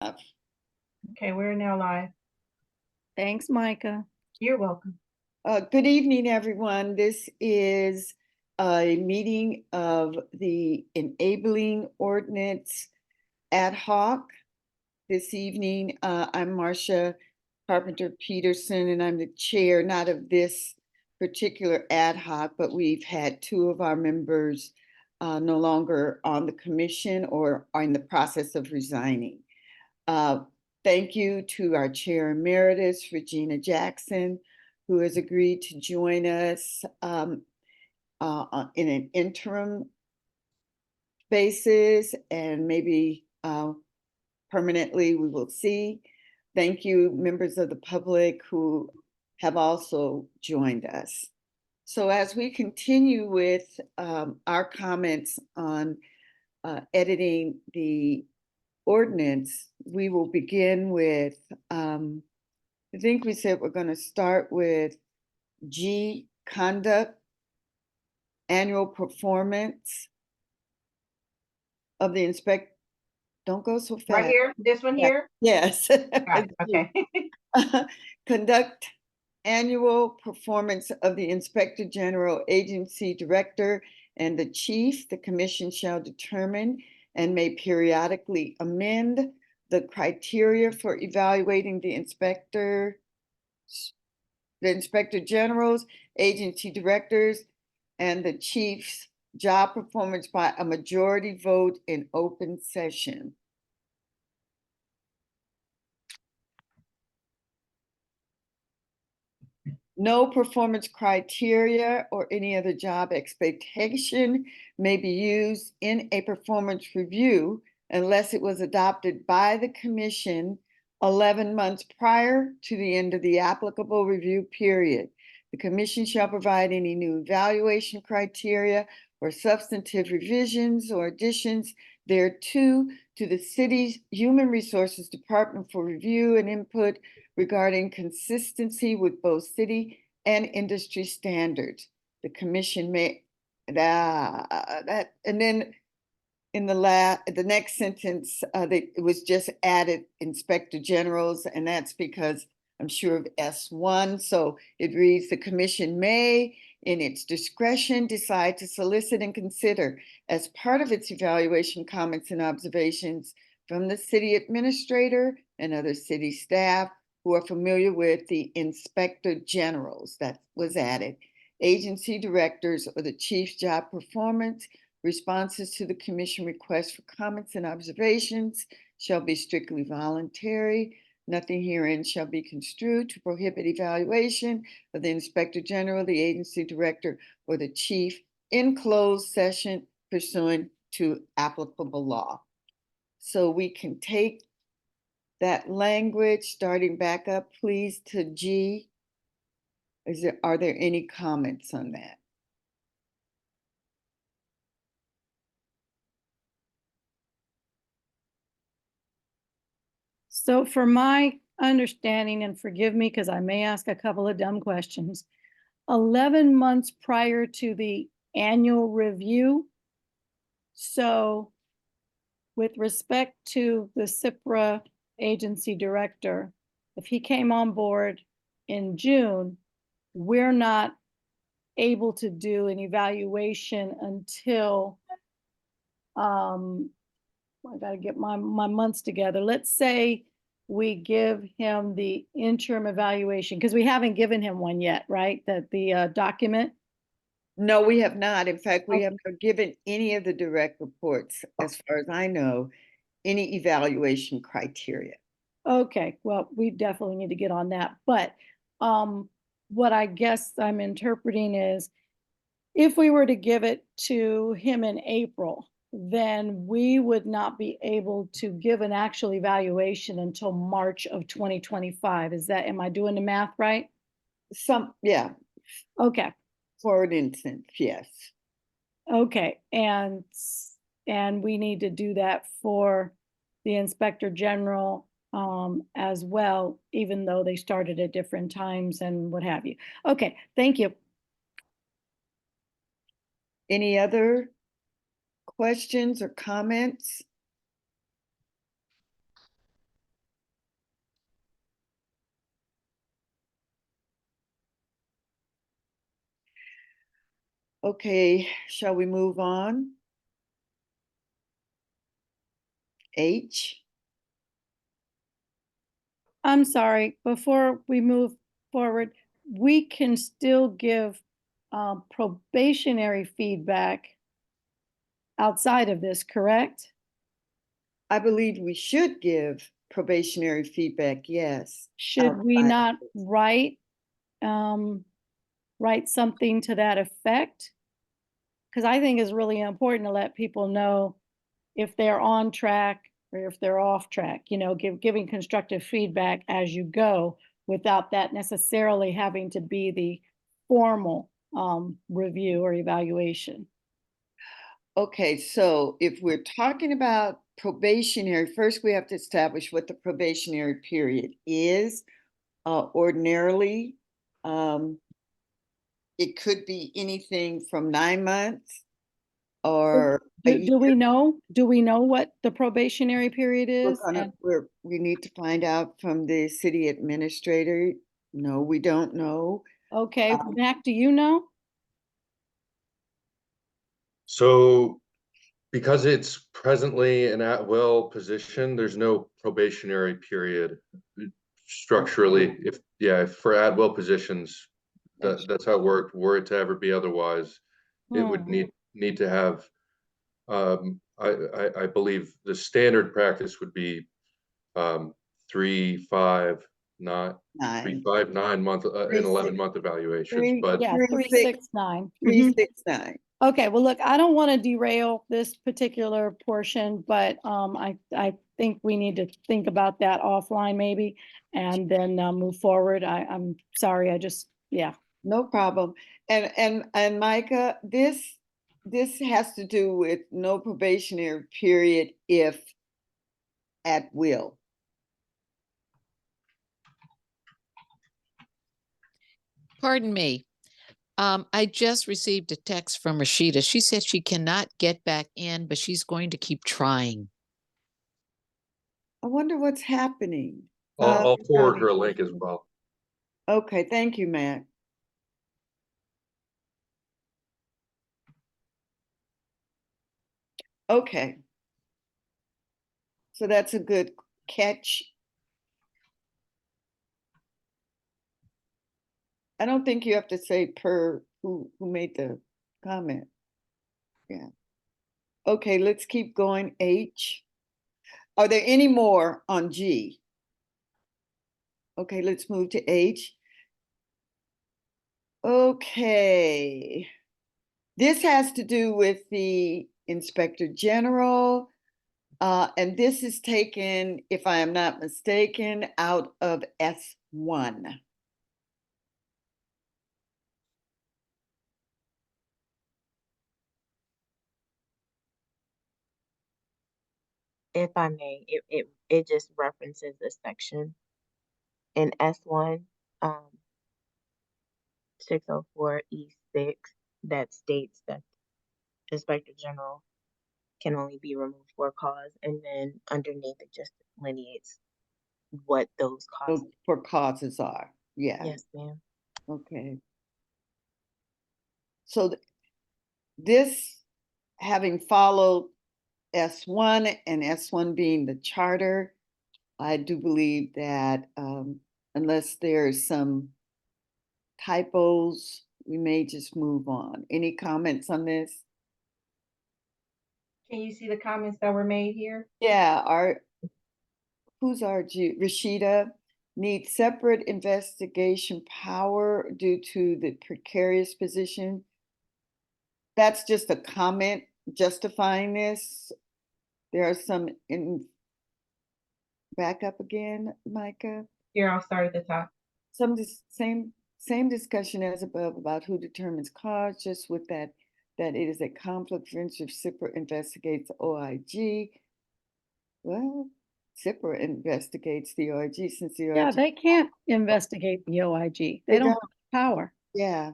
Okay, we're now live. Thanks, Micah. You're welcome. Good evening, everyone. This is a meeting of the Enabling Ordinance ad hoc. This evening, I'm Marcia Carpenter Peterson, and I'm the chair, not of this particular ad hoc, but we've had two of our members no longer on the commission or are in the process of resigning. Thank you to our chair emeritus, Regina Jackson, who has agreed to join us in an interim basis and maybe permanently, we will see. Thank you, members of the public who have also joined us. So as we continue with our comments on editing the ordinance, we will begin with, I think we said we're going to start with G, conduct, annual performance of the don't go so fast. Right here, this one here? Yes. Okay. Conduct annual performance of the Inspector General, Agency Director, and the Chief. The Commission shall determine and may periodically amend the criteria for evaluating the Inspector Generals, Agency Directors, and the Chief's job performance by a majority vote in open session. No performance criteria or any other job expectation may be used in a performance review unless it was adopted by the Commission 11 months prior to the end of the applicable review period. The Commission shall provide any new evaluation criteria or substantive revisions or additions thereto to the city's Human Resources Department for review and input regarding consistency with both city and industry standards. The Commission may and then in the next sentence, it was just added Inspector Generals, and that's because I'm sure of S1. So it reads, the Commission may, in its discretion, decide to solicit and consider as part of its evaluation comments and observations from the city administrator and other city staff who are familiar with the Inspector Generals, that was added, agency directors, or the chief's job performance. Responses to the Commission requests for comments and observations shall be strictly voluntary. Nothing herein shall be construed to prohibit evaluation of the Inspector General, the agency director, or the chief in closed session pursuant to applicable law. So we can take that language, starting back up, please, to G. Are there any comments on that? So for my understanding, and forgive me because I may ask a couple of dumb questions, 11 months prior to the annual review. So with respect to the CIPRA agency director, if he came on board in June, we're not able to do an evaluation until I got to get my months together. Let's say we give him the interim evaluation because we haven't given him one yet, right? That the document. No, we have not. In fact, we have not given any of the direct reports, as far as I know, any evaluation criteria. Okay, well, we definitely need to get on that. But what I guess I'm interpreting is if we were to give it to him in April, then we would not be able to give an actual evaluation until March of 2025. Am I doing the math right? Yeah. Okay. For an instance, yes. Okay, and we need to do that for the Inspector General as well, even though they started at different times and what have you. Okay, thank you. Any other questions or comments? Okay, shall we move on? H. I'm sorry, before we move forward, we can still give probationary feedback outside of this, correct? I believe we should give probationary feedback, yes. Should we outside. not write, write something to that effect? Because I think it's really important to let people know if they're on track or if they're off track, you know, giving constructive feedback as you go without that necessarily having to be the formal review or evaluation. Okay, so if we're talking about probationary, first we have to establish what the probationary period is. Ordinarily, it could be anything from 9 months or a Do we year. know? Do we know what the probationary period is? We need to find out from the city administrator. No, we don't know. Okay, Mac, do you know? So because it's presently an at-will position, there's no probationary period structurally. If for at-will positions, that's how it worked. Were it to ever be otherwise, it would need to have, I believe the standard practice would be 3, 5, not 3, 9. 5, 9 month, and 11-month evaluations, but Yeah, 369. 369. Okay, well, look, I don't want to derail this particular portion, but I think we need to think about that offline maybe and then move forward. I'm sorry, yeah. No problem. And Micah, this has to do with no probationary period if at will. Pardon me. I just received a text from Rashida. She said she cannot get back in, but she's going to keep trying. I wonder what's happening. I'll forward her a link as well. Okay, thank you, Matt. Okay. So that's a good catch. I don't think you have to say per who made the comment. Yeah. Okay, let's keep going. H. Are there any more on G? Okay, let's move to H. Okay. This has to do with the Inspector General. And this is taken, if I am not mistaken, out of S1. If I may, it just references a section in S1, 604E6 that states that the Inspector General can only be removed for a cause, and then underneath it just delineates what those causes. For causes are. Yeah. Yes, ma'am. Okay. So this, having followed S1 and S1 being the charter, I do believe that unless there's some typos, we may just move on. Any comments on this? Can you see the comments that were made here? Yeah, who's Rashida needs separate investigation power due to the precarious position. That's just a comment justifying this. There are some back up again, Micah. Here, I'll start at the top. Same discussion as above about who determines cause, just with that it is a conflict of interest if SIPRA investigates OIG. Well, SIPRA investigates the OIG since the OIG. Yeah, they can't investigate the OIG. They don't have power. Yeah.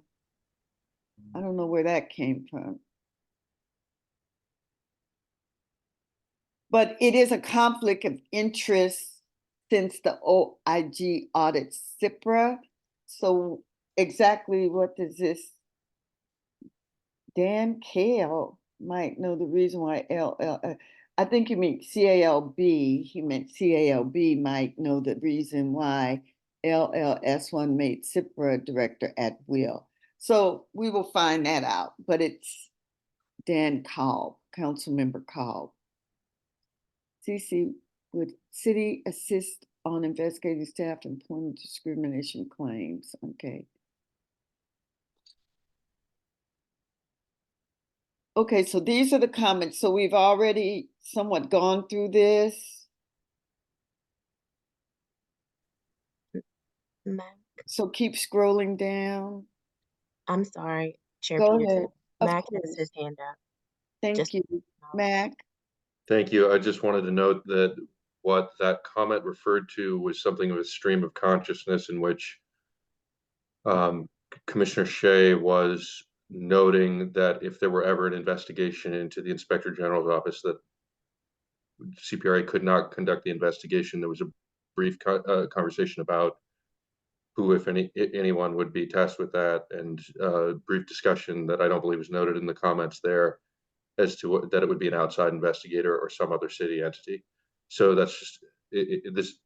I don't know where that came from. But it is a conflict of interest since the OIG audits SIPRA. So exactly what does this Dan Kale might know the reason why I think you mean CALB, he meant CALB might know the reason why LLS1 made CIPRA director at will. So we will find that out, but it's Dan Kalb, Councilmember Kalb. CC, would city assist on investigating staff employment discrimination claims? Okay. Okay, so these are the comments. So we've already somewhat gone through this. Mac, So keep scrolling down. I'm sorry, Chair Go Peterson. ahead. Of Mac has course. his hand up. Thank Just you, Mac. Thank you. I just wanted to note that what that comment referred to was something of a stream of consciousness in which Commissioner Shea was noting that if there were ever an investigation into the Inspector General's office, that CPRA could not conduct the investigation. There was a brief conversation about who, if anyone, would be tasked with that, and brief discussion that I don't believe was noted in the comments there as to that it would be an outside investigator or some other city entity. So that's just this,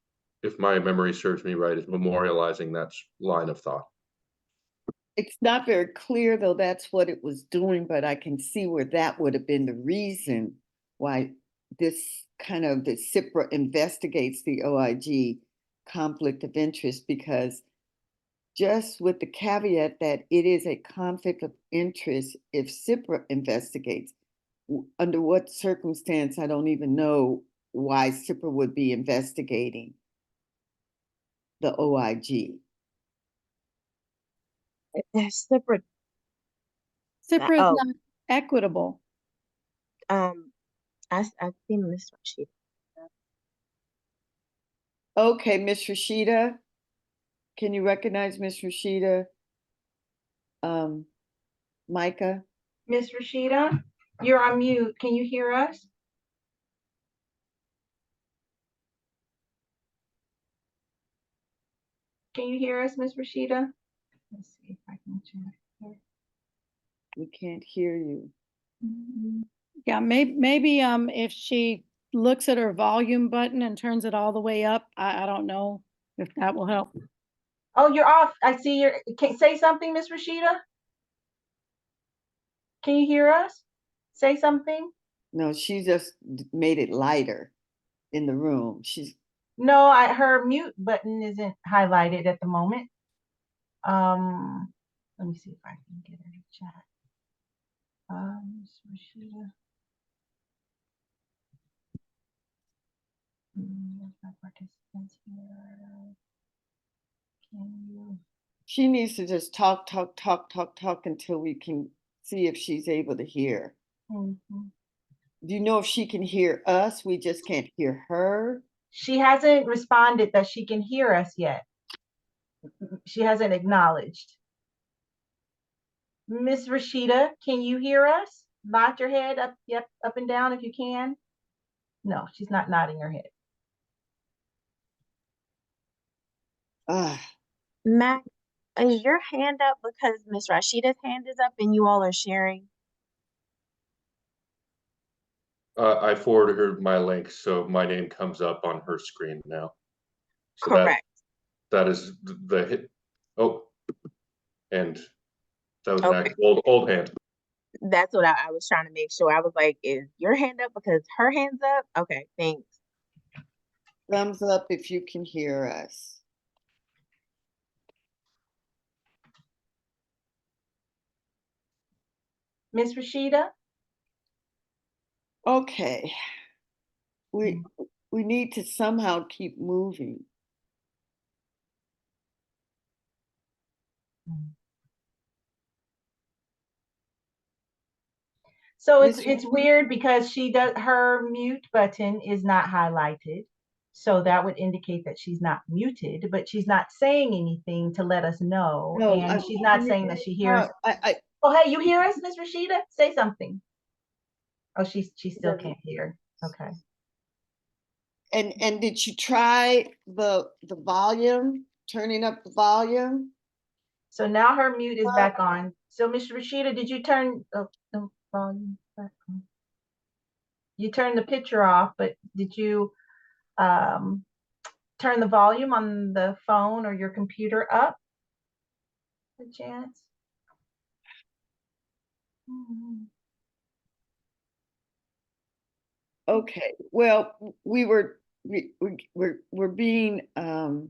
if my memory serves me right, is memorializing that line of thought. It's not very clear though that's what it was doing, but I can see where that would have been the reason why this kind of the CIPRA investigates the OIG conflict of interest, because just with the caveat that it is a conflict of interest if CIPRA investigates. Under what circumstance, I don't even know why CIPRA would be investigating the OIG. That's separate. CIPRA is Oh. not equitable. I see Miss Rashida. Okay, Miss Rashida, can you recognize Miss Rashida? Micah? Miss Rashida, you're on mute. Can you hear us? Can you hear us, Miss Rashida? Let's see if I can check here. We can't hear you. Yeah, maybe if she looks at her volume button and turns it all the way up, I don't know if that will help. Oh, you're off. I see your, can say something, Miss Rashida? Can you hear us? Say something. No, she just made it lighter in the room. She's No, her mute button isn't highlighted at the moment. Let me see if I can get her to chat. Miss Rashida. There's my participants here. Can you? she needs to just talk until we can see if she's able to hear. Mm-hmm. Do you know if she can hear us? We just can't hear her. She hasn't responded that she can hear us yet. She hasn't acknowledged. Miss Rashida, can you hear us? Nod your head up, yep, up and down if you can. No, she's not nodding her head. Mac, is your hand up because Miss Rashida's hand is up and you all are sharing? I forwarded her my link, so my name comes up on her screen now. So Correct. That is the hit. Oh, and that was Okay. an old hand. That's what I was trying to make sure. I was like, is your hand up because her hand's up? Okay, thanks. Thumbs up if you can hear us. Miss Rashida? Okay. We need to somehow keep moving. So it's weird because she does, her mute button is not highlighted. So that would indicate that she's not muted, but she's not saying anything to let us know. No, and she's not saying that she hears. Oh, hey, you hear us, Miss Rashida? Say something. Oh, she still can't hear. Okay. And did you try the volume, turning up the volume? So now her mute is back on. So, Mr. Rashida, did you turn the volume back on? You turned the picture off, but did you turn the volume on the phone or your computer up? A chance? Okay, well, we're being kind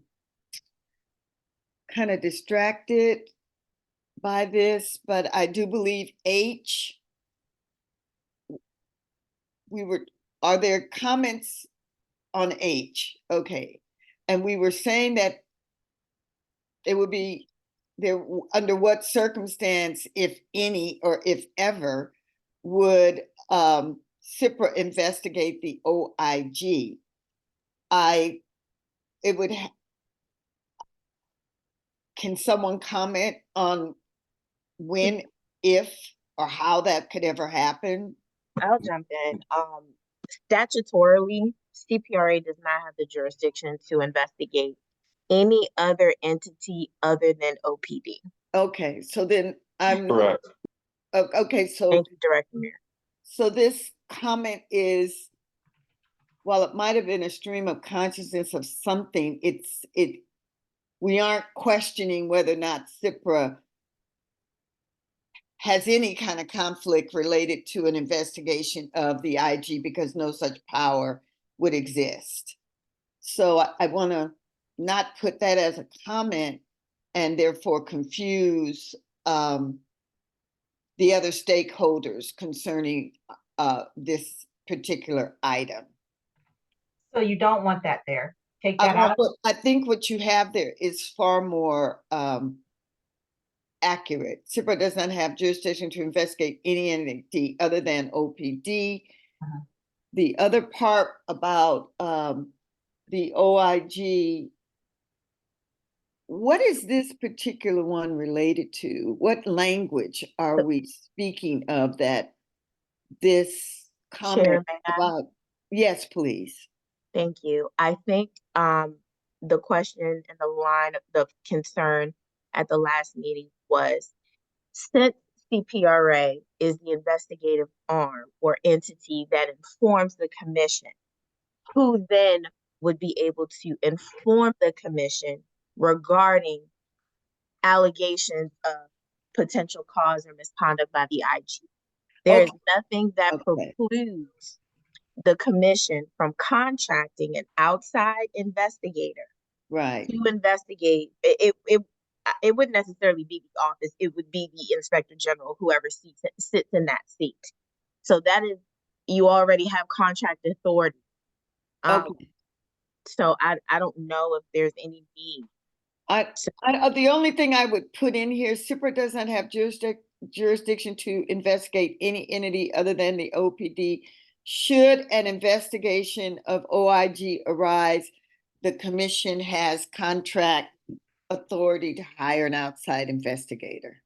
of distracted by this, but I do believe H. Are there comments on H? Okay. And we were saying that it would be there, under what circumstance, if any, or if ever, would CIPRA investigate the OIG? Can someone comment on when, if, or how that could ever happen? I'll jump in. Statutorily, CPRA does not have the jurisdiction to investigate any other entity other than OPD. Okay, so then Correct. okay, so Thank you, Director Mayor. so this comment is, while it might have been a stream of consciousness of something, we aren't questioning whether or not CIPRA has any kind of conflict related to an investigation of the IG, because no such power would exist. So I want to not put that as a comment and therefore confuse the other stakeholders concerning this particular item. So you don't want that there. Take that out. I think what you have there is far more accurate. CIPRA does not have jurisdiction to investigate any entity other than OPD. The other part about the OIG, what is this particular one related to? What language are we speaking of that this comment Chair, may I? about? Yes, please. Thank you. I think the question and the line of the concern at the last meeting was, since CPRA is the investigative arm or entity that informs the commission, who then would be able to inform the commission regarding allegations of potential cause or misconduct by the IG. There is nothing that precludes the commission from contracting an outside investigator to investigate. It wouldn't necessarily be the office, it would be the inspector general, whoever sits in that seat. So that is, you already have contract authority. So I don't know if there's any need. The only thing I would put in here, CIPRA does not have jurisdiction to investigate any entity other than the OPD. Should an investigation of OIG arise, the commission has contract authority to hire an outside investigator.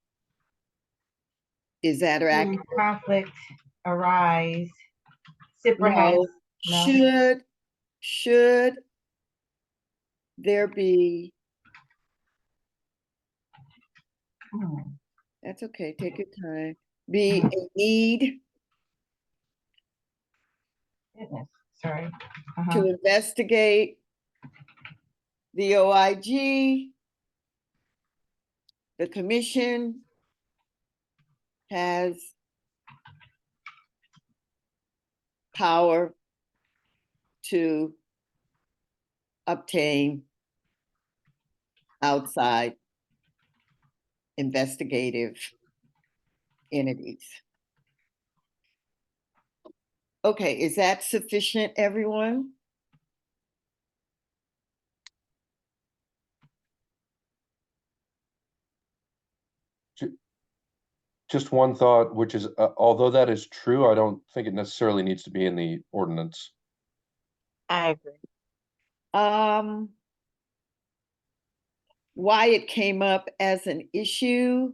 Is that right? Conflict arise. CIPRA has Should there be? That's okay. Take your time. Be a need Sorry. to investigate the OIG, the commission has power to obtain outside investigative entities. Okay, is that sufficient, everyone? Just one thought, which is, although that is true, I don't think it necessarily needs to be in the ordinance. I agree. Why it came up as an issue?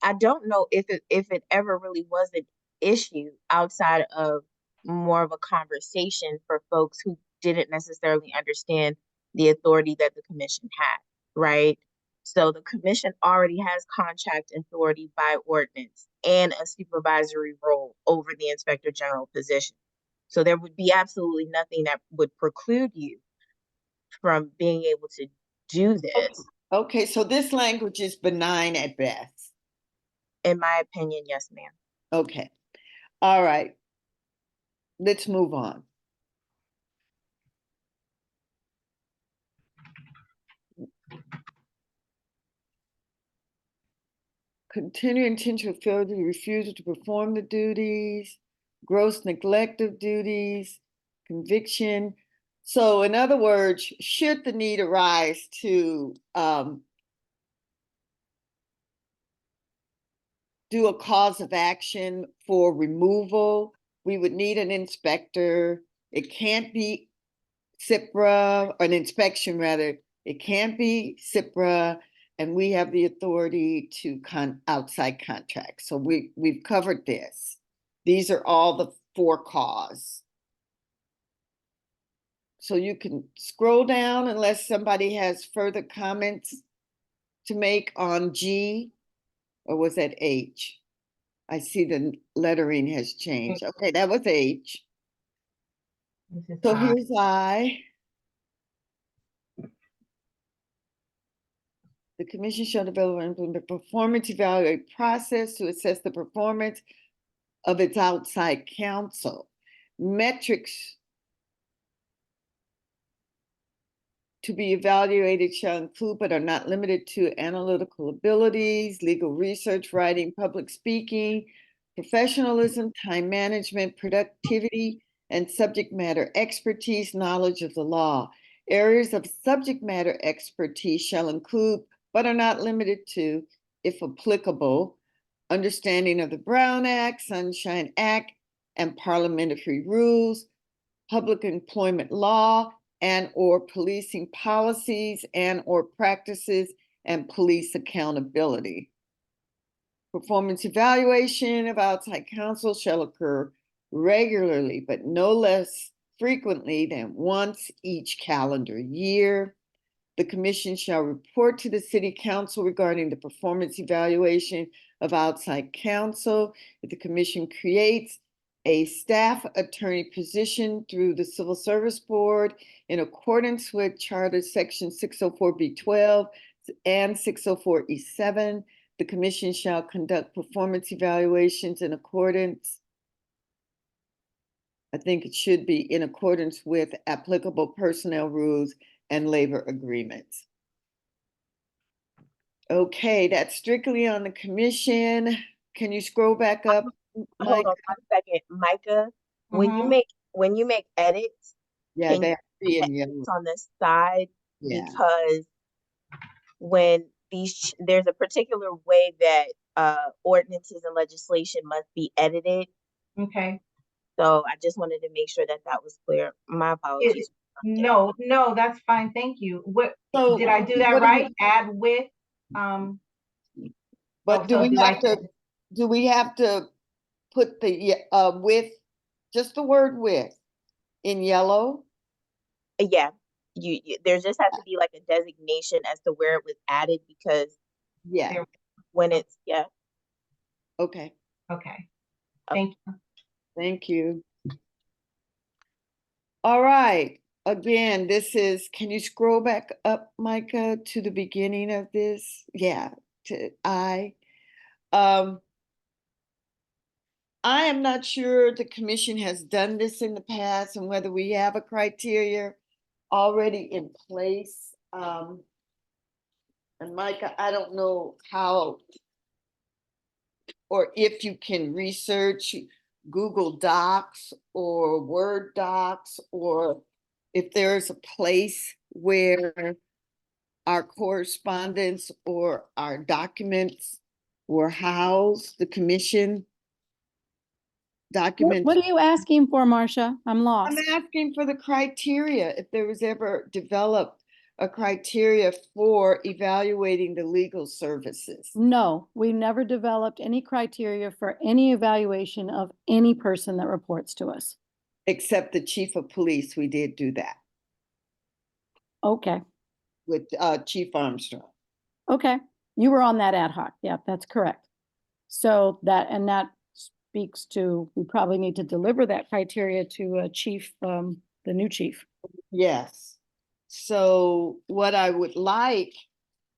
I don't know if it ever really was an issue outside of more of a conversation for folks who didn't necessarily understand the authority that the commission had, right? So the commission already has contract authority by ordinance and a supervisory role over the inspector general position. So there would be absolutely nothing that would preclude you from being able to do this. Okay, so this language is benign at best. In my opinion, yes, ma'am. Okay, all right. Let's move on. Continue intentional failure, refusal to perform the duties, gross neglect of duties, conviction. So in other words, should the need arise to do a cause of action for removal, we would need an inspector. It can't be CIPRA, or an inspection rather. It can't be CIPRA, and we have the authority to outside contracts. So we've covered this. These are all the 4 cause. So you can scroll down unless somebody has further comments to make on G, or was that H? I see the lettering has changed. Okay, that was H. This is So I. here's I. The commission shall develop and implement a performance evaluate process to assess the performance of its outside counsel. Metrics to be evaluated shall include but are not limited to analytical abilities, legal research, writing, public speaking, professionalism, time management, productivity, and subject matter expertise, knowledge of the law. Areas of subject matter expertise shall include but are not limited to, if applicable, understanding of the Brown Act, Sunshine Act, and parliamentary rules, public employment law, and or policing policies and or practices, and police accountability. Performance evaluation of outside counsel shall occur regularly, but no less frequently than once each calendar year. The commission shall report to the city council regarding the performance evaluation of outside counsel. If the commission creates a staff attorney position through the Civil Service Board in accordance with Charter Section 604B12 and 604E7, the commission shall conduct performance evaluations in accordance, I think it should be in accordance with applicable personnel rules and labor agreements. Okay, that's strictly on the commission. Can you scroll back up, Mike? Hold on 1 second, Micah. When you Mhm. make edits, Yeah, can they you have to be put in the yellow. edits on the side? Yeah. Because when there's a particular way that ordinances and legislation must be edited. Okay. So I just wanted to make sure that that was clear. My apologies. No, that's fine. Thank you. What So did I do that what do we- right? Add with, But do so we have to put the with, just the word with in yellow? Yeah, there just has to be like a designation as to where it was added, because Yeah, when it's okay, okay. Thank you. thank you. All right, again, this is, can you scroll back up, Micah, to the beginning of this? Yeah, to I am not sure the commission has done this in the past and whether we have a criteria already in place. And Micah, I don't know how or if you can research Google Docs or Word Docs, or if there's a place where our correspondence or our documents were housed, the commission documents. What are you asking for, Marcia? I'm I'm lost. asking for the criteria, if there was ever developed a criteria for evaluating the legal services. No, we never developed any criteria for any evaluation of any person that reports to us. Except the chief of police, we did do that Okay, with Chief Armstrong. Okay, you were on that ad hoc. Yeah, that's correct. So that speaks to, we probably need to deliver that criteria to chief, the new chief. Yes. So what I would like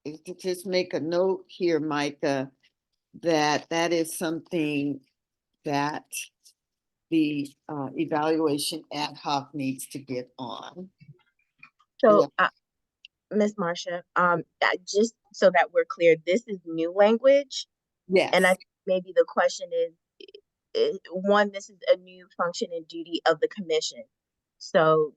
is to just make a note here, Micah, that that is something that the evaluation ad hoc needs to get on. So, Ms. Marcia, just so that we're clear, this is new language. And I Yes, think maybe the question is, one, this is a new function and duty of the commission. So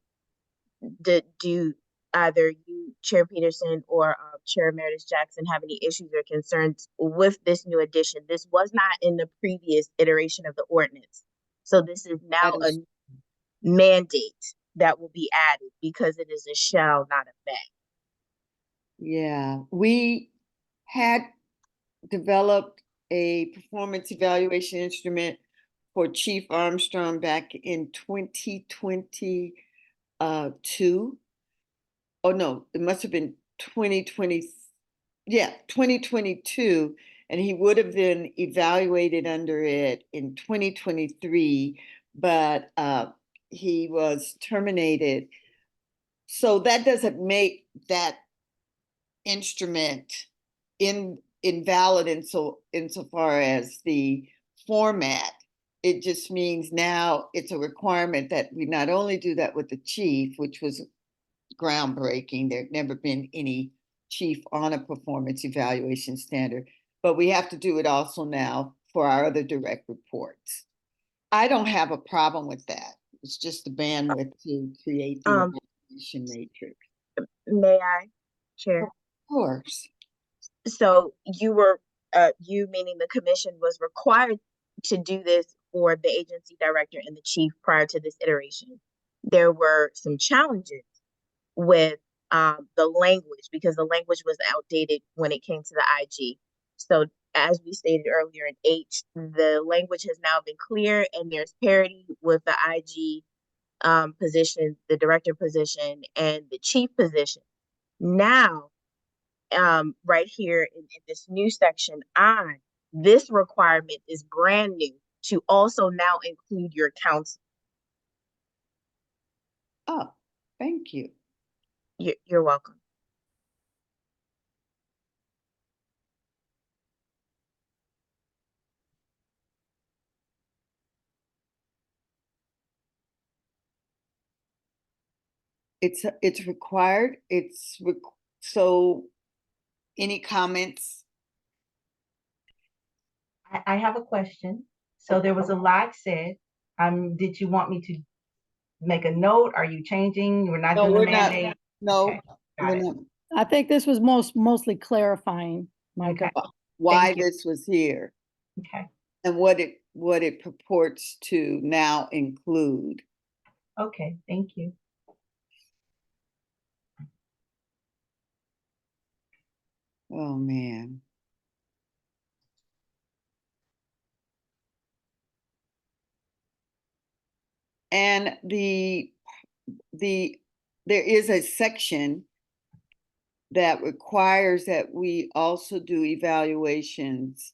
do either you, Chair Peterson, or Chair Emeritus Jackson have any issues or concerns with this new addition? This was not in the previous iteration of the ordinance. So this is now that a is, mandate that will be added because it is a shall, not a may. yeah, we had developed a performance evaluation instrument for Chief Armstrong back in 2022. Oh, no, it must have been 2020. Yeah, 2022. And he would have been evaluated under it in 2023, but he was terminated. So that doesn't make that instrument invalid insofar as the format. It just means now it's a requirement that we not only do that with the chief, which was groundbreaking. There'd never been any chief on a performance evaluation standard, but we have to do it also now for our other direct reports. I don't have a problem with that. It's just the bandwidth to create the Um, evaluation matrix. May I, Chair? Of course. So you meaning the commission was required to do this for the agency director and the chief prior to this iteration. There were some challenges with the language because the language was outdated when it came to the IG. So as we stated earlier in H, the language has now been clear and there's parity with the IG position, the director position, and the chief position. Now, right here in this new section I, this requirement is brand new to also now include your counsel. Oh, thank you. You're welcome. It's required. So any comments? I have a question. So there was a lot said. Did you want me to make a note? Are you changing? We're not No, doing the we're not. mandate? No, Okay, got we're it. not. I think this was mostly clarifying, Micah. Okay. Why Thank you. this was here Okay, and what it purports to now include. okay, thank you. Oh, man. And there is a section that requires that we also do evaluations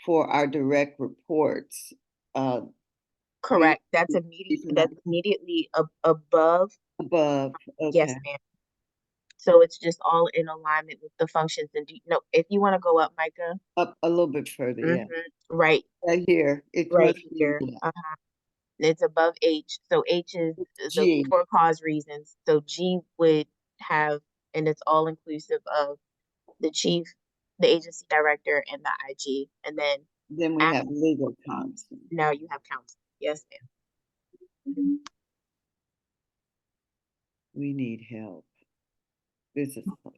for our direct reports. Correct. That's immediately above. Above, Yes, okay. ma'am. So it's just all in alignment with the functions and no, if you want to go up, Micah. Up a little bit further, yeah. Right. Right here. It Right must be, here. yeah. It's above H. So H is G. the for cause reasons. So G would have, and it's all inclusive of the chief, the agency director, and the IG. And Then we have legal counsel. now you have counsel. Yes, ma'am. We need help. This is a lot.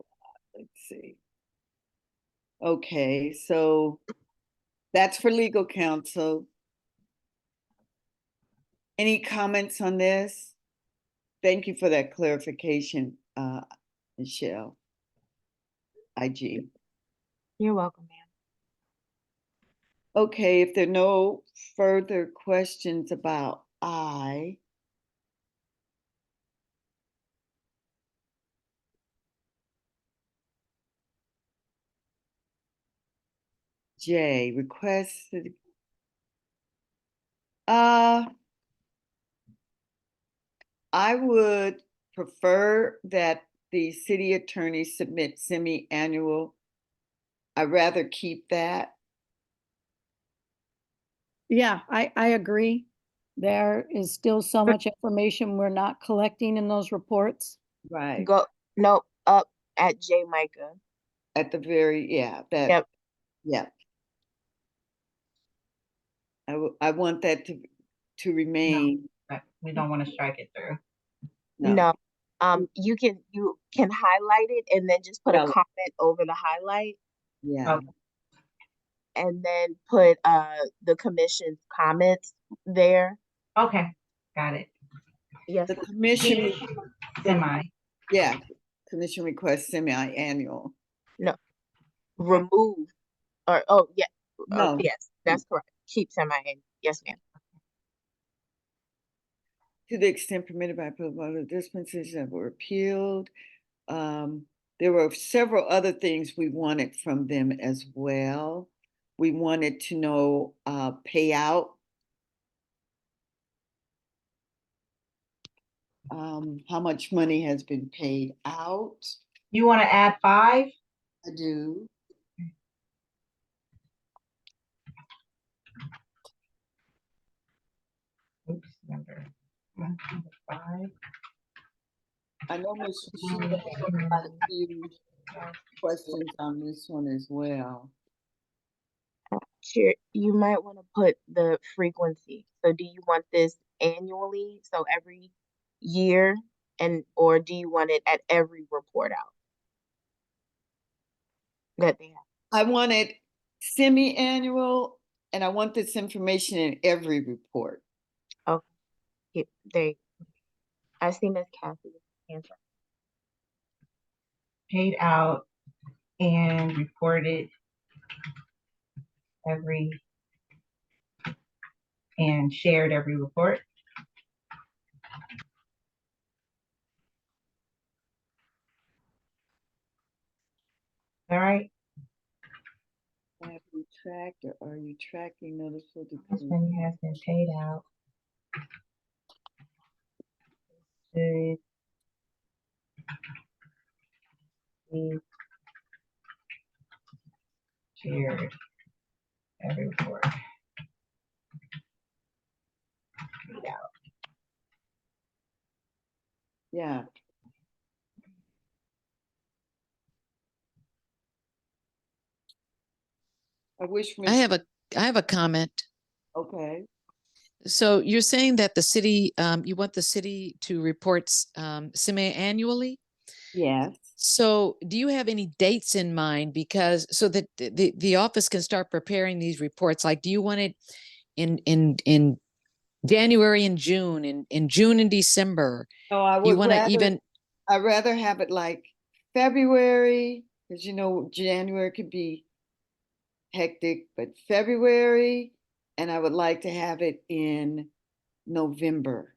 Let's see. Okay, so that's for legal counsel. Any comments on this? Thank you for that clarification, Michelle. IG. You're welcome, ma'am. Okay, if there are no further questions about I, J, requested. I would prefer that the city attorney submit semi-annual. I'd rather keep that. Yeah, I agree. There is still so much information we're not collecting in those reports. Right. Go, no, up at J Micah. At the very, yeah, that, Yep. yeah. I want that to remain. But we don't want to strike it through. No. You can highlight it and then just put a Yeah. comment over the highlight, Yeah. and then put the commission's comments there. Okay, got it. Yes. The commission, Semi. yeah, commission requests semi-annual. No. Remove or oh yeah. No. Yes, that's correct. Keep semi. Yes, ma'am. To the extent permitted by political dispensations that were appealed. There were several other things we wanted from them as well. We wanted to know payout. How much money has been paid out? You want to add 5? I do. Oops, number 5. I know Ms. Rashida had quite a few questions on this one as well. Sure, you might want to put the frequency. So do you want this annually, so every year, or do you want it at every report out that they have? I want it semi-annual, and I want this information in every report. They, I see Miss Kathy's answer. Paid out and reported and shared every report. All right. Have you tracked or are you tracking noticeable This decrease? money has been paid out. Should be shared every report. Paid out. Yeah. I wish. I have a comment. Okay. So you're saying that the city, you want the city to report semi-annually? Yes. So do you have any dates in mind? Because so that the office can start preparing these reports, like, do you want it in January and June, in June and December? No, I Do you would want to rather, even, I'd rather have it like February, because you know, January could be hectic, but February, and I would like to have it in November.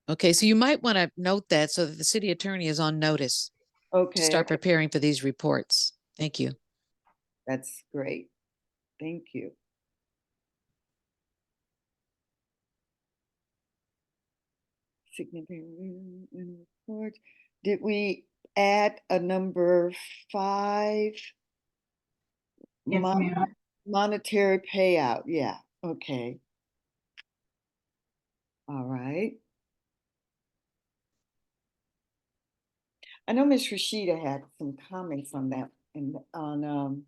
okay, so you might want to note that so that the city attorney is on notice to Okay, start preparing for these reports. Thank you. that's great. Thank you. Significant report. Did we add a number 5? Yes, ma'am. Monetary payout, yeah, okay. All right. I know Ms. Rashida had some comments on that and on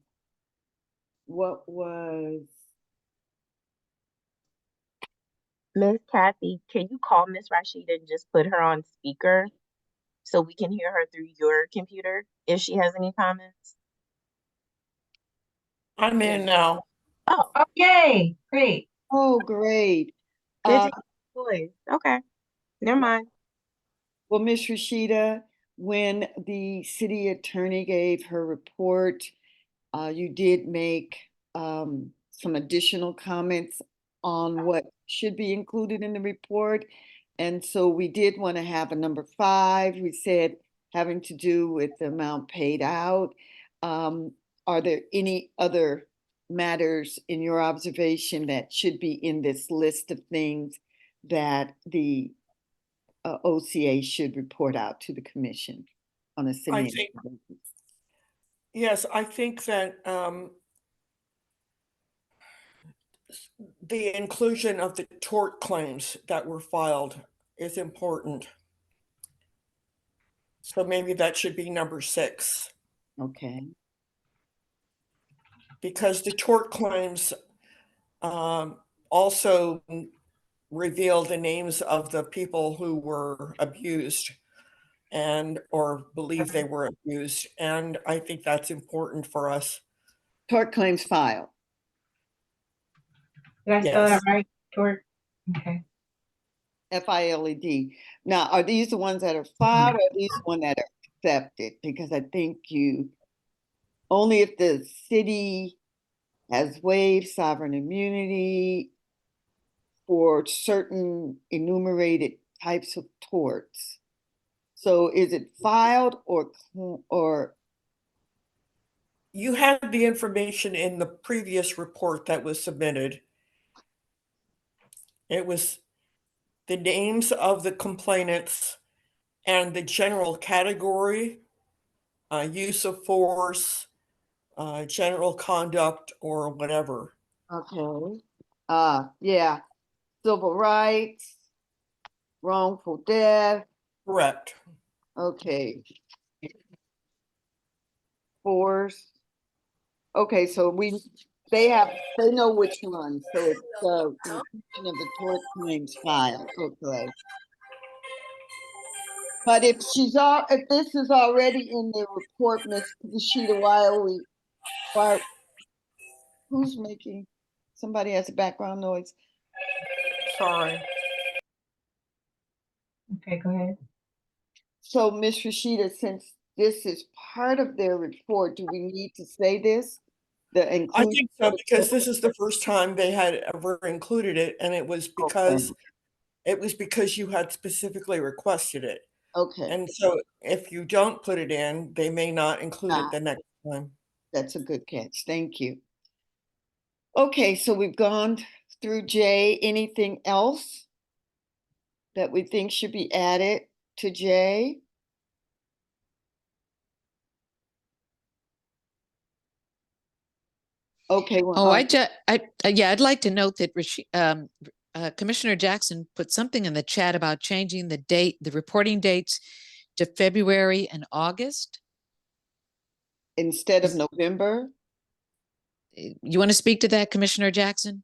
what was. Miss Kathy, can you call Miss Rashida and just put her on speaker so we can hear her through your computer if she has any comments? I'm in now. Oh, Oh, yay, great. Oh, great. good to hear your voice. Okay, never mind. Well, Ms. Rashida, when the city attorney gave her report, you did make some additional comments on what should be included in the report. And so we did want to have a number 5. We said having to do with the amount paid out. Are there any other matters in your observation that should be in this list of things that the OCA should report out to the commission on a semi-annual think- basis? Yes, I think that the inclusion of the tort claims that were filed is important. So maybe that should be number 6, Okay, because the tort claims also reveal the names of the people who were abused and or believe they were abused. And I think that's important for us. tort claims filed. Did I spell that Yes. right? Tort? Okay. FILED. Now, are these the ones that are filed or are these the ones that are accepted? Because I think only if the city has waived sovereign immunity for certain enumerated types of torts. So is it filed or You had the information in the previous report that was submitted. It was the names of the complainants and the general category, use of force, general conduct, or whatever. okay? Yeah, civil rights, wrongful death, Correct. okay. Force. Okay, so they know which one, so it's the inclusion of the tort claims file, okay. But if this is already in the report, Ms. Kushida, who's making, somebody has a background noise? Sorry. Okay, go ahead. So, Ms. Rashida, since this is part of their report, do we need to say this? The I inclusion. think so, because this is the first time they had ever included it, and it was because you had specifically requested it. Okay, And so if you don't put it in, they may not include Ah. it the next time. that's a good catch. Thank you. Okay, so we've gone through J. Anything else that we think should be added to J? Okay, well, Oh, I'd like to note that Commissioner Jackson put something in the chat about changing the reporting dates to February and August. instead of November? You want to speak to that, Commissioner Jackson?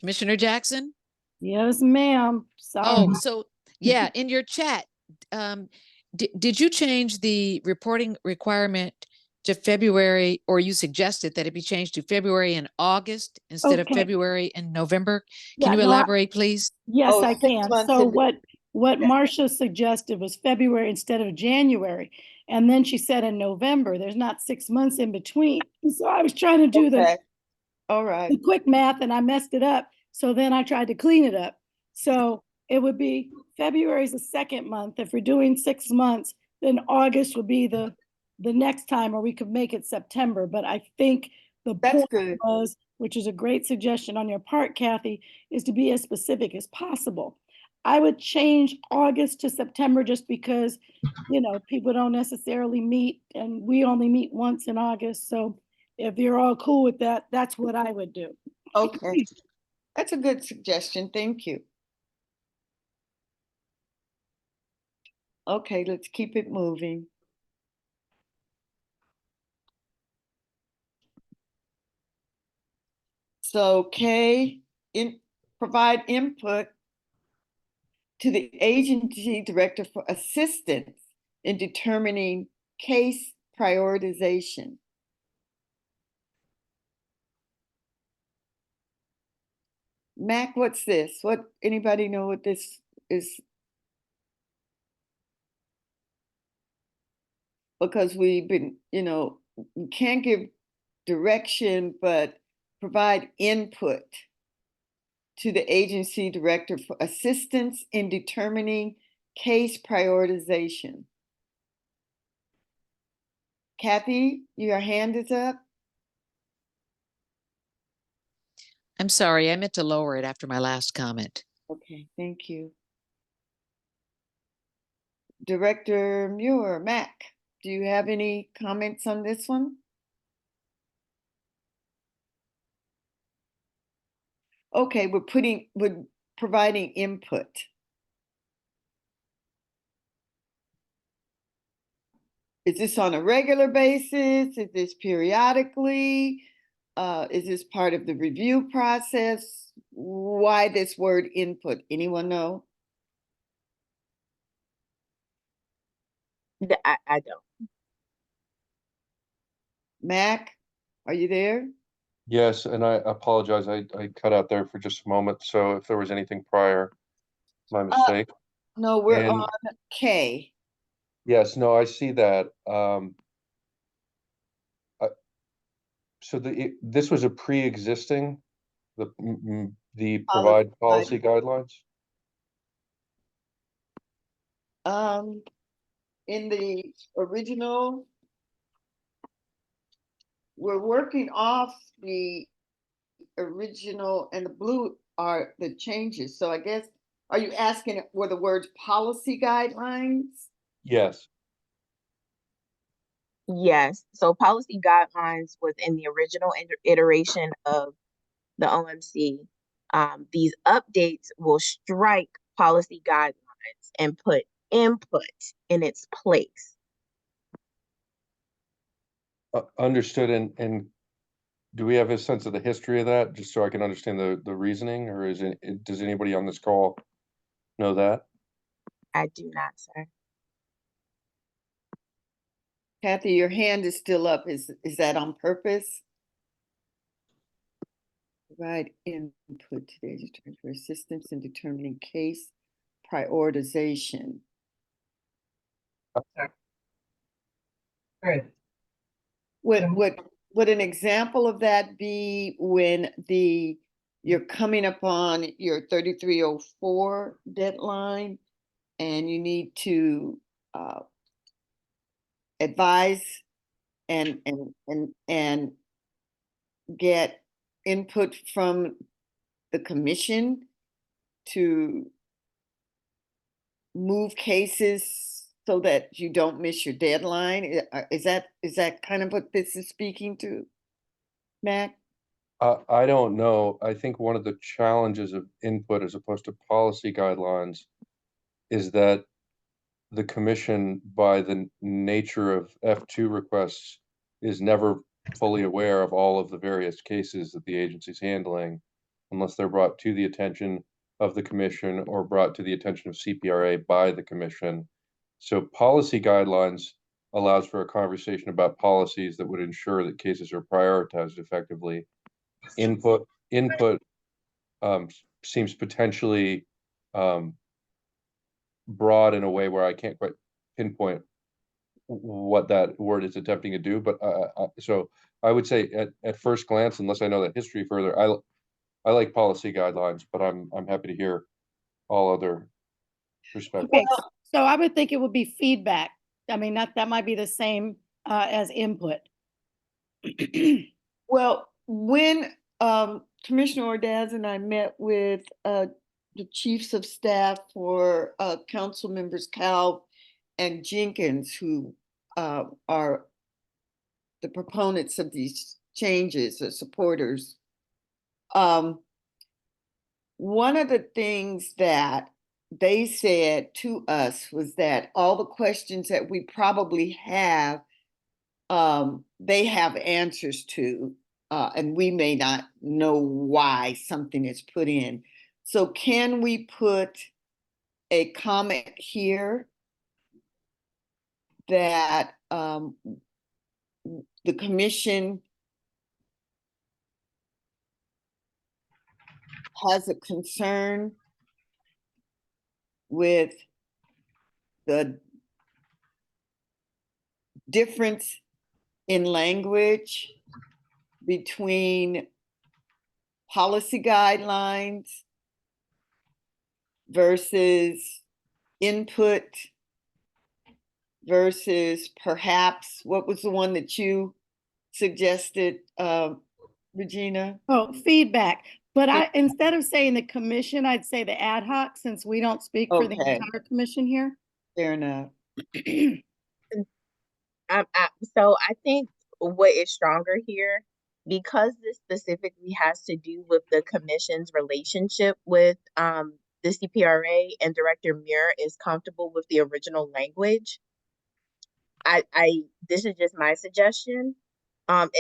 Commissioner Jackson? Yes, ma'am. Sorry. Oh, so yeah, in your chat, did you change the reporting requirement to February, or you suggested that it be changed to February and August instead of Okay. February and November? Yeah, Can you no, elaborate, please? Yes, Oh, I 6 can. months So in the- what Marcia suggested was February instead of January. And then she said in November, there's not 6 months in between. So I was trying to do Okay, all right, the quick math and I messed it up. So then I tried to clean it up. So it would be February is the second month. If we're doing 6 months, then August would be the next time, or we could make it September. But I think the that's point good. was, which is a great suggestion on your part, Kathy, is to be as specific as possible. I would change August to September just because, people don't necessarily meet and we only meet once in August. So if you're all cool with that, that's what I would do. Okay, that's a good suggestion, thank you. Okay, let's keep it moving. So K, provide input to the agency director for assistance in determining case prioritization. Mac, what's this? Anybody know what this is? Because we've been, we can't give direction, but provide input to the agency director for assistance in determining case prioritization. Kathy, your hand is up. I'm sorry, I meant to lower it after my last comment. Okay, thank you. Director Muir, Mac, do you have any comments on this one? Okay, we're providing input. Is this on a regular basis? Is this periodically? Is this part of the review process? Why this word input? Anyone know? I don't. Mac, are you there? Yes, and I apologize, I cut out there for just a moment, so if there was anything prior, my mistake. No, we're And on K. yes, no, I see that. So this was a pre-existing, the provide policy guidelines? In the original, we're working off the original, and the blue are the changes. So I guess, are you asking were the words policy guidelines? Yes, Yes, so policy guidelines was in the original iteration of the OMC. These updates will strike policy guidelines and put input in its place. understood, and do we have a sense of the history of that, just so I can understand the reasoning, or does anybody on this call know that? I do not, sir. Kathy, your hand is still up. Is that on purpose? Provide input today to turn for assistance in determining case prioritization. Great. Would an example of that be when you're coming up on your 3304 deadline and you need to advise and get input from the commission to move cases so that you don't miss your deadline? Is that kind of what this is speaking to, Mac? I don't know. I think one of the challenges of input as opposed to policy guidelines is that the commission, by the nature of F2 requests, is never fully aware of all of the various cases that the agency's handling unless they're brought to the attention of the commission or brought to the attention of CPRA by the commission. So policy guidelines allows for a conversation about policies that would ensure that cases are prioritized effectively. Input seems potentially broad in a way where I can't quite pinpoint what that word is attempting to do. But so I would say at first glance, unless I know that history further, I like policy guidelines, but I'm happy to hear all other perspectives. Okay, so I would think it would be feedback. I mean, that might be the same as input. Well, when Commissioner Ordaz and I met with the chiefs of staff for council members Cal and Jenkins, who are the proponents of these changes, the supporters, one of the things that they said to us was that all the questions that we probably have, they have answers to, and we may not know why something is put in. So can we put a comment here that the commission has a concern with the difference in language between policy guidelines versus input versus perhaps, what was the one that you suggested, Regina? Oh, feedback. But instead of saying the commission, I'd say the ad hoc, since we don't speak for the Okay. entire commission here. Fair enough. So I think what is stronger here, because this specifically has to do with the commission's relationship with the CPRA, and Director Muir is comfortable with the original language. This is just my suggestion.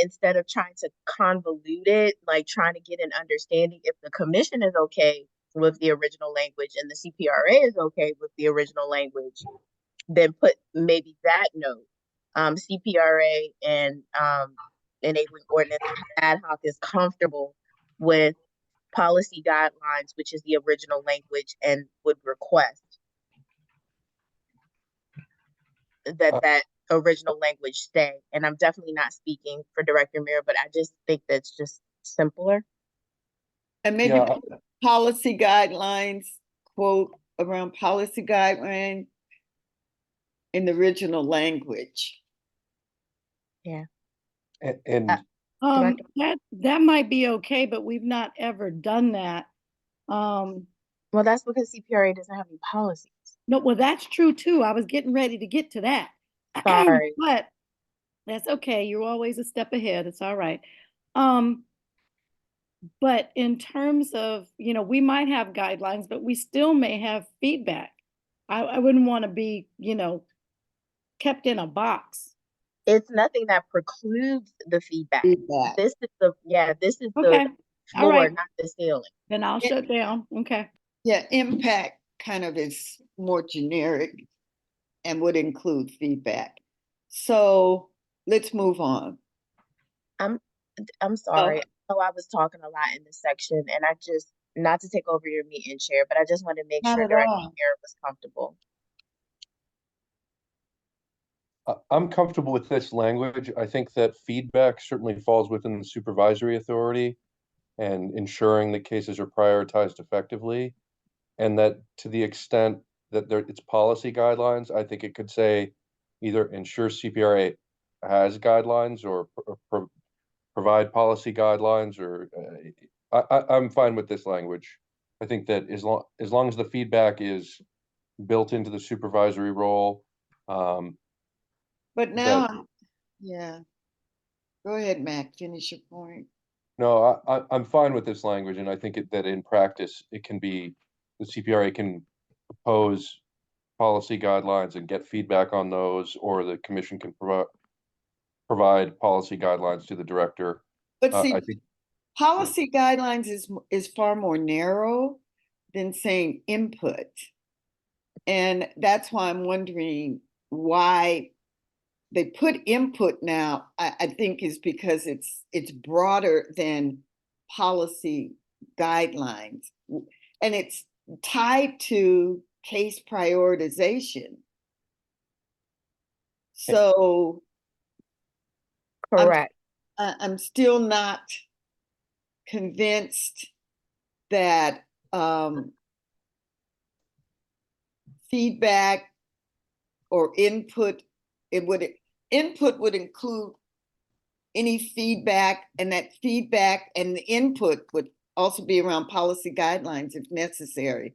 Instead of trying to convolute it, like trying to get an understanding, if the commission is okay with the original language and the CPRA is okay with the original language, then put maybe that note. CPRA and enabling ordinance ad hoc is comfortable with policy guidelines, which is the original language, and would request that original language stay. And I'm definitely not speaking for Director Muir, but I just think that's just simpler. And maybe Yeah. policy guidelines, quote, around policy guideline in the original language. Yeah. And That might be okay, but we've not ever done that. Well, that's because CPRA doesn't have any policies. No, well, that's true too. I was getting ready to get to that. Sorry. But that's okay. You're always a step ahead. It's all right. But in terms of, we might have guidelines, but we still may have feedback. I wouldn't want to be, kept in a box. It's nothing that precludes the feedback. This is Okay. the floor, not the ceiling. Then I'll shut down. Okay. Yeah, impact kind of is more generic and would include feedback. So let's move on. I'm sorry. I know I was talking a lot in this section, and I just, not to take over your meeting, Chair, but I just want to make Not sure at Director all. Muir was comfortable. I'm comfortable with this language. I think that feedback certainly falls within the supervisory authority and ensuring that cases are prioritized effectively. And that to the extent that it's policy guidelines, I think it could say either ensure CPRA has guidelines or provide policy guidelines, or I'm fine with this language. I think that as long as the feedback is built into the supervisory role. But now, yeah. Go ahead, Mac, finish your point. No, I'm fine with this language, and I think that in practice, it can be, the CPRA can propose policy guidelines and get feedback on those, or the commission can provide policy guidelines to the director. But see, I think policy guidelines is far more narrow than saying input. And that's why I'm wondering why they put input now. I think is because it's broader than policy guidelines, and it's tied to case prioritization. So Correct. I'm still not convinced that feedback or input, input would include any feedback, and that feedback and the input would also be around policy guidelines if necessary.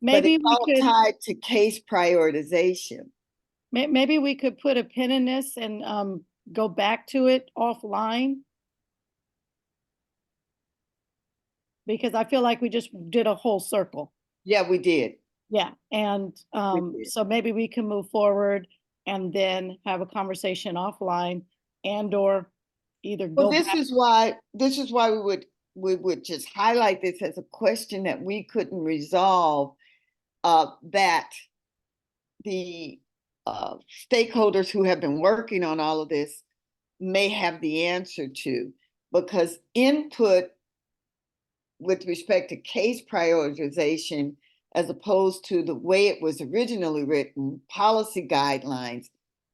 Maybe but it's we all could tied to case prioritization. maybe we could put a pin in this and go back to it offline. Because I feel like we just did a whole circle. Yeah, we did. Yeah, and so maybe we can move forward and then have a conversation offline, and or either go Well, back. this is why we would just highlight this as a question that we couldn't resolve, that the stakeholders who have been working on all of this may have the answer to, because input with respect to case prioritization, as opposed to the way it was originally written, policy guidelines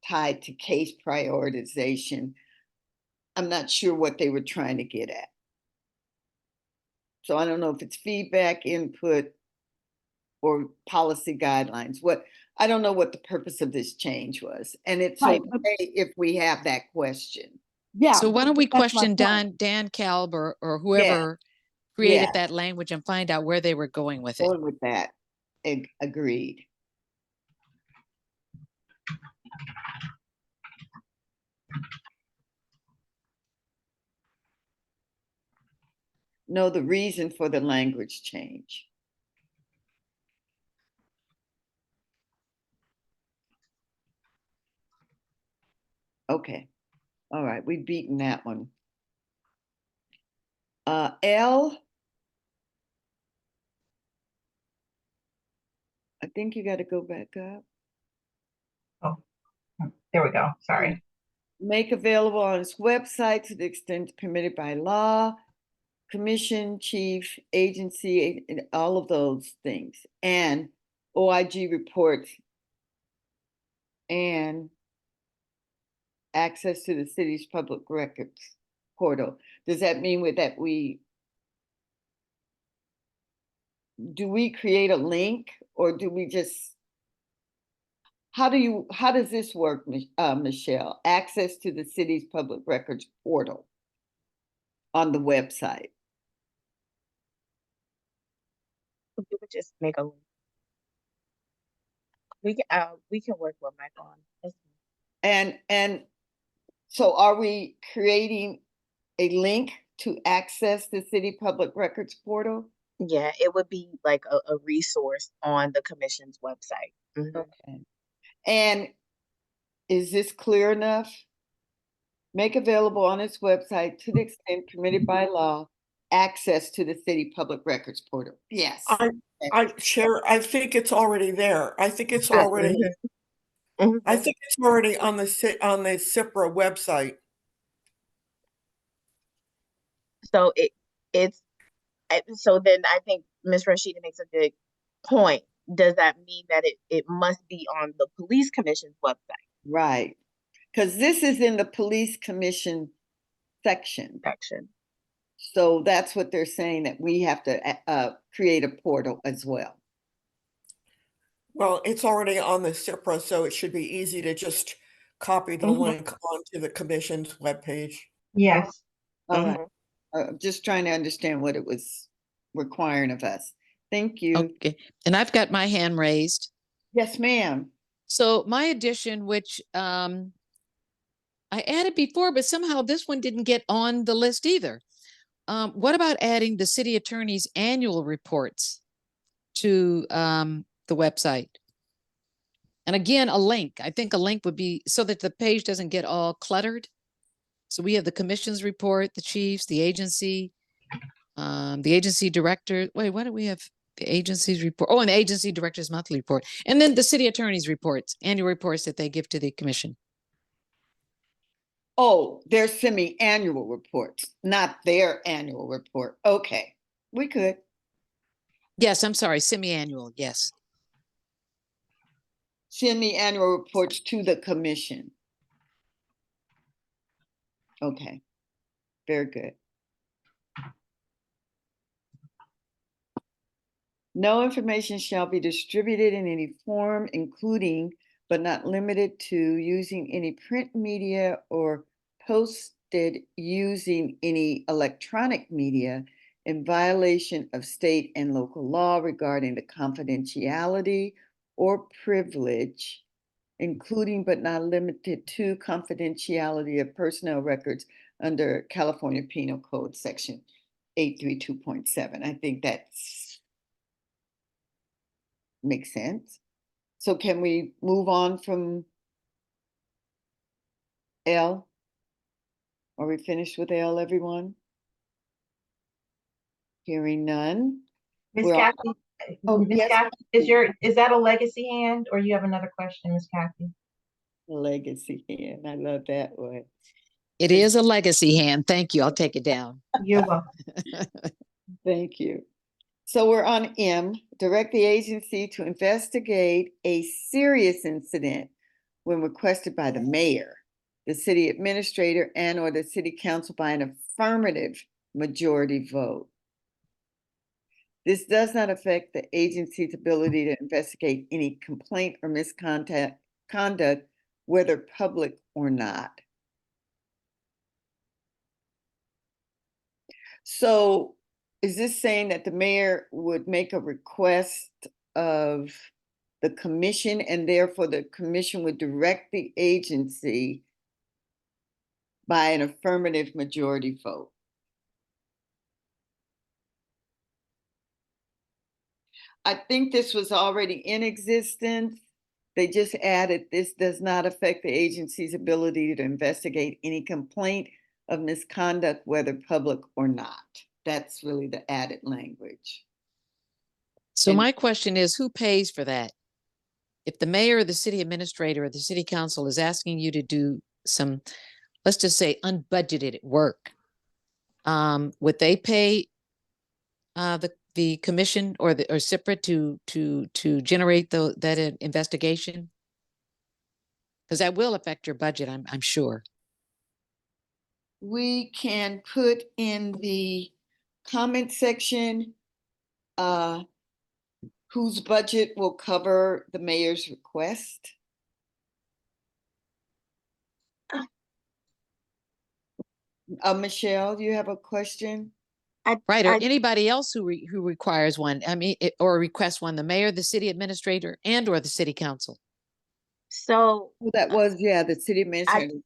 tied to case prioritization, I'm not sure what they were trying to get at. So I don't know if it's feedback, input, or policy guidelines. What I don't know what the purpose of this change was, and it's Right, but- okay if we have that question. Yeah. So why but don't we that's my question point. Dan Kalb or whoever Yeah. created that language and find out where they were going with it. Going with that, agreed. Know the reason for the language change. Okay, all right, we've beaten that one. L. I think you got to go back up. Oh, there we go. Sorry. Make available on its website to the extent permitted by law, commission, chief, agency, and all of those things, and OIG reports and access to the city's public records portal. Does that mean with that do we create a link, or do we just, how does this work, Michelle? Access to the city's public records portal on the website. We would just make a. We can work with Mike on. And so are we creating a link to access the city public records portal? Yeah, it would be like a resource on the commission's website. Mhm. Okay. And is this clear enough? Make available on its website to the extent permitted by law, access to the city public records portal. Yes. Chair, I think it's already there. I think it's Good. already, Mhm. I think it's already on the CIPRA website. So so then I think Ms. Rashida makes a good point. Does that mean that it must be on the police commission's website? Right. Because this is in the police commission section. So that's what they're saying, that we have to create a portal as well. Well, it's already on the CIPRA, so it should be easy to just copy the Mhm. link onto the commission's webpage. Yes. All right. Just trying to understand what it was requiring of us. Thank you. Okay, and I've got my hand raised. Yes, ma'am. So my addition, which I added before, but somehow this one didn't get on the list either. What about adding the city attorney's annual reports to the website? And again, a link. I think a link would be so that the page doesn't get all cluttered. So we have the commission's report, the chiefs, the agency director. Wait, why do we have the agency's report? Oh, and the agency director's monthly report. And then the city attorney's reports, annual reports that they give to the commission. Oh, their semi-annual reports, not their annual report. Okay, we could. Yes, I'm sorry, semi-annual, yes. Semi-annual reports to the commission. Okay, very good. No information shall be distributed in any form, including but not limited to using any print media or posted using any electronic media in violation of state and local law regarding the confidentiality or privilege, including but not limited to confidentiality of personnel records under California Penal Code Section 832.7. I think that's makes sense. So can we move on from L? Are we finished with L, everyone? Hearing none. Ms. We're on- Kathy, Oh, Ms. yes. Kathy, is that a legacy hand or you have another question, Ms. Kathy? Legacy hand. I love that one. It is a legacy hand. Thank you. I'll take it down. You're welcome. Thank you. So we're on M, direct the agency to investigate a serious incident when requested by the mayor, the city administrator, and or the city council by an affirmative majority vote. This does not affect the agency's ability to investigate any complaint or misconduct, whether public or not. So is this saying that the mayor would make a request of the commission and therefore the commission would direct the agency by an affirmative majority vote? I think this was already in existence. They just added, this does not affect the agency's ability to investigate any complaint of misconduct, whether public or not. That's really the added language. So And- my question is, who pays for that? If the mayor or the city administrator or the city council is asking you to do some, let's just say unbudgeted work, would they pay the commission or CIPRA to generate that investigation? Because that will affect your budget, I'm sure. We can put in the comment section whose budget will cover the mayor's request. Michelle, do you have a question? Right, or anybody else who requires one, I mean, or requests one, the mayor, the city administrator, and or the city council. So Well, that was, yeah, the city administrator.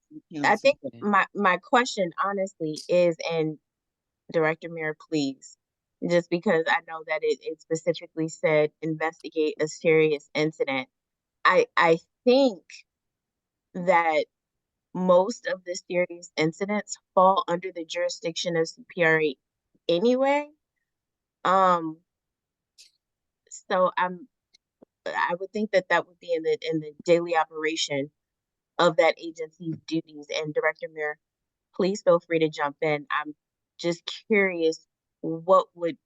I think Okay. my question honestly is, and Director Mayor, please, just because I know that it specifically said investigate a serious incident. I think that most of the serious incidents fall under the jurisdiction of CPRA anyway. So I would think that that would be in the daily operation of that agency's duties. And Director Mayor, please feel free to jump in. I'm just curious what would,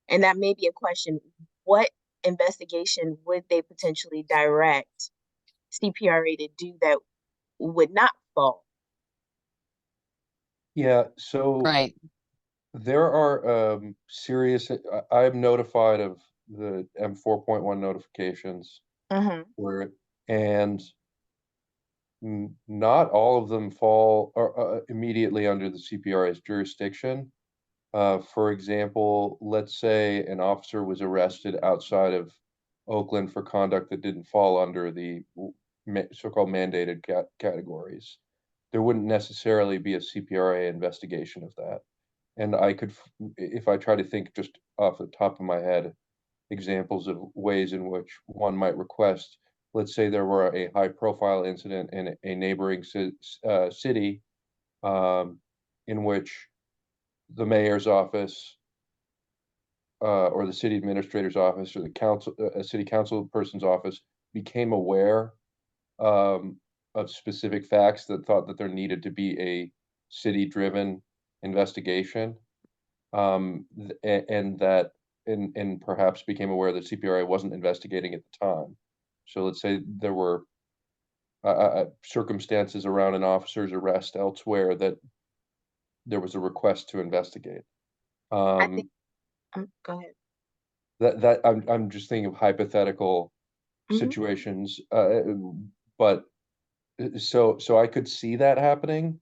and that may be a question, what investigation would they potentially direct CPRA to do that would not fall? Yeah, so Right. there are serious, I'm notified of the M4.1 notifications where, and not all of them fall immediately under the CPRA's jurisdiction. For example, let's say an officer was arrested outside of Oakland for conduct that didn't fall under the so-called mandated categories. There wouldn't necessarily be a CPRA investigation of that. And I could, if I try to think just off the top of my head, examples of ways in which one might request, let's say there were a high-profile incident in a neighboring city in which the mayor's office or the city administrator's office or the council, a city council person's office became aware of specific facts that thought that there needed to be a city-driven investigation, and that and perhaps became aware that CPRA wasn't investigating at the time. So let's say there were circumstances around an officer's arrest elsewhere that there was a request to investigate. I think, go ahead. That I'm just thinking of hypothetical situations, but so I could see that happening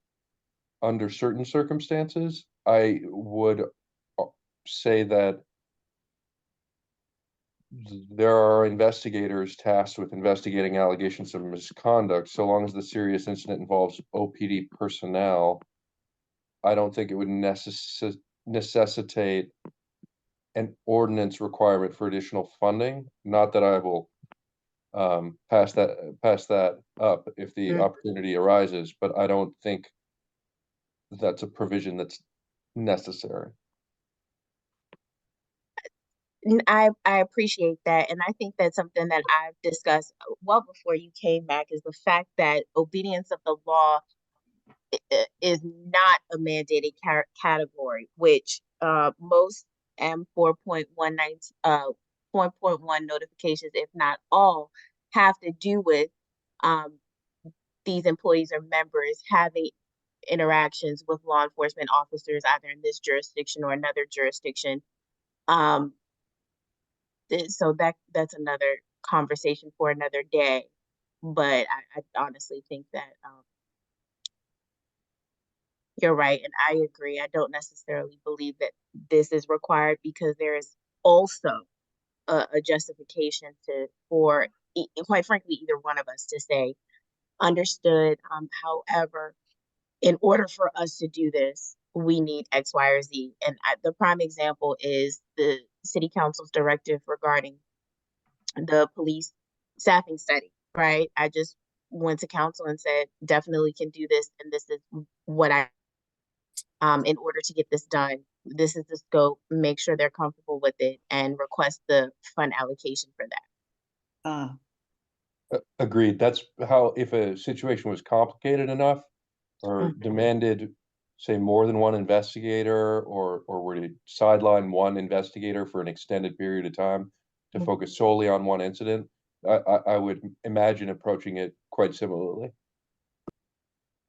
under certain circumstances. I would say that there are investigators tasked with investigating allegations of misconduct. So long as the serious incident involves OPD personnel, I don't think it would necessitate an ordinance requirement for additional funding. Not that I will pass that up if the opportunity arises, but I don't think that's a provision that's necessary. I appreciate that. And I think that's something that I've discussed well before you came back, is the fact that obedience of the law is not a mandated category, which most M4.19 4.1 notifications, if not all, have to do with these employees or members having interactions with law enforcement officers, either in this jurisdiction or another jurisdiction. So that's another conversation for another day. But I honestly think that you're right, and I agree. I don't necessarily believe that this is required because there is also a justification for quite frankly either one of us to say understood. However, in order for us to do this, we need X, Y, or Z. And the prime example is the city council's directive regarding the police staffing study, right? I just went to council and said, definitely can do this. And this is what in order to get this done, this is the scope, make sure they're comfortable with it and request the fund allocation for that. Agreed. That's how, if a situation was complicated enough or Mhm. demanded, say, more than one investigator, or were to sideline one investigator for an extended period of time to Mhm. focus solely on one incident, I would imagine approaching it quite similarly.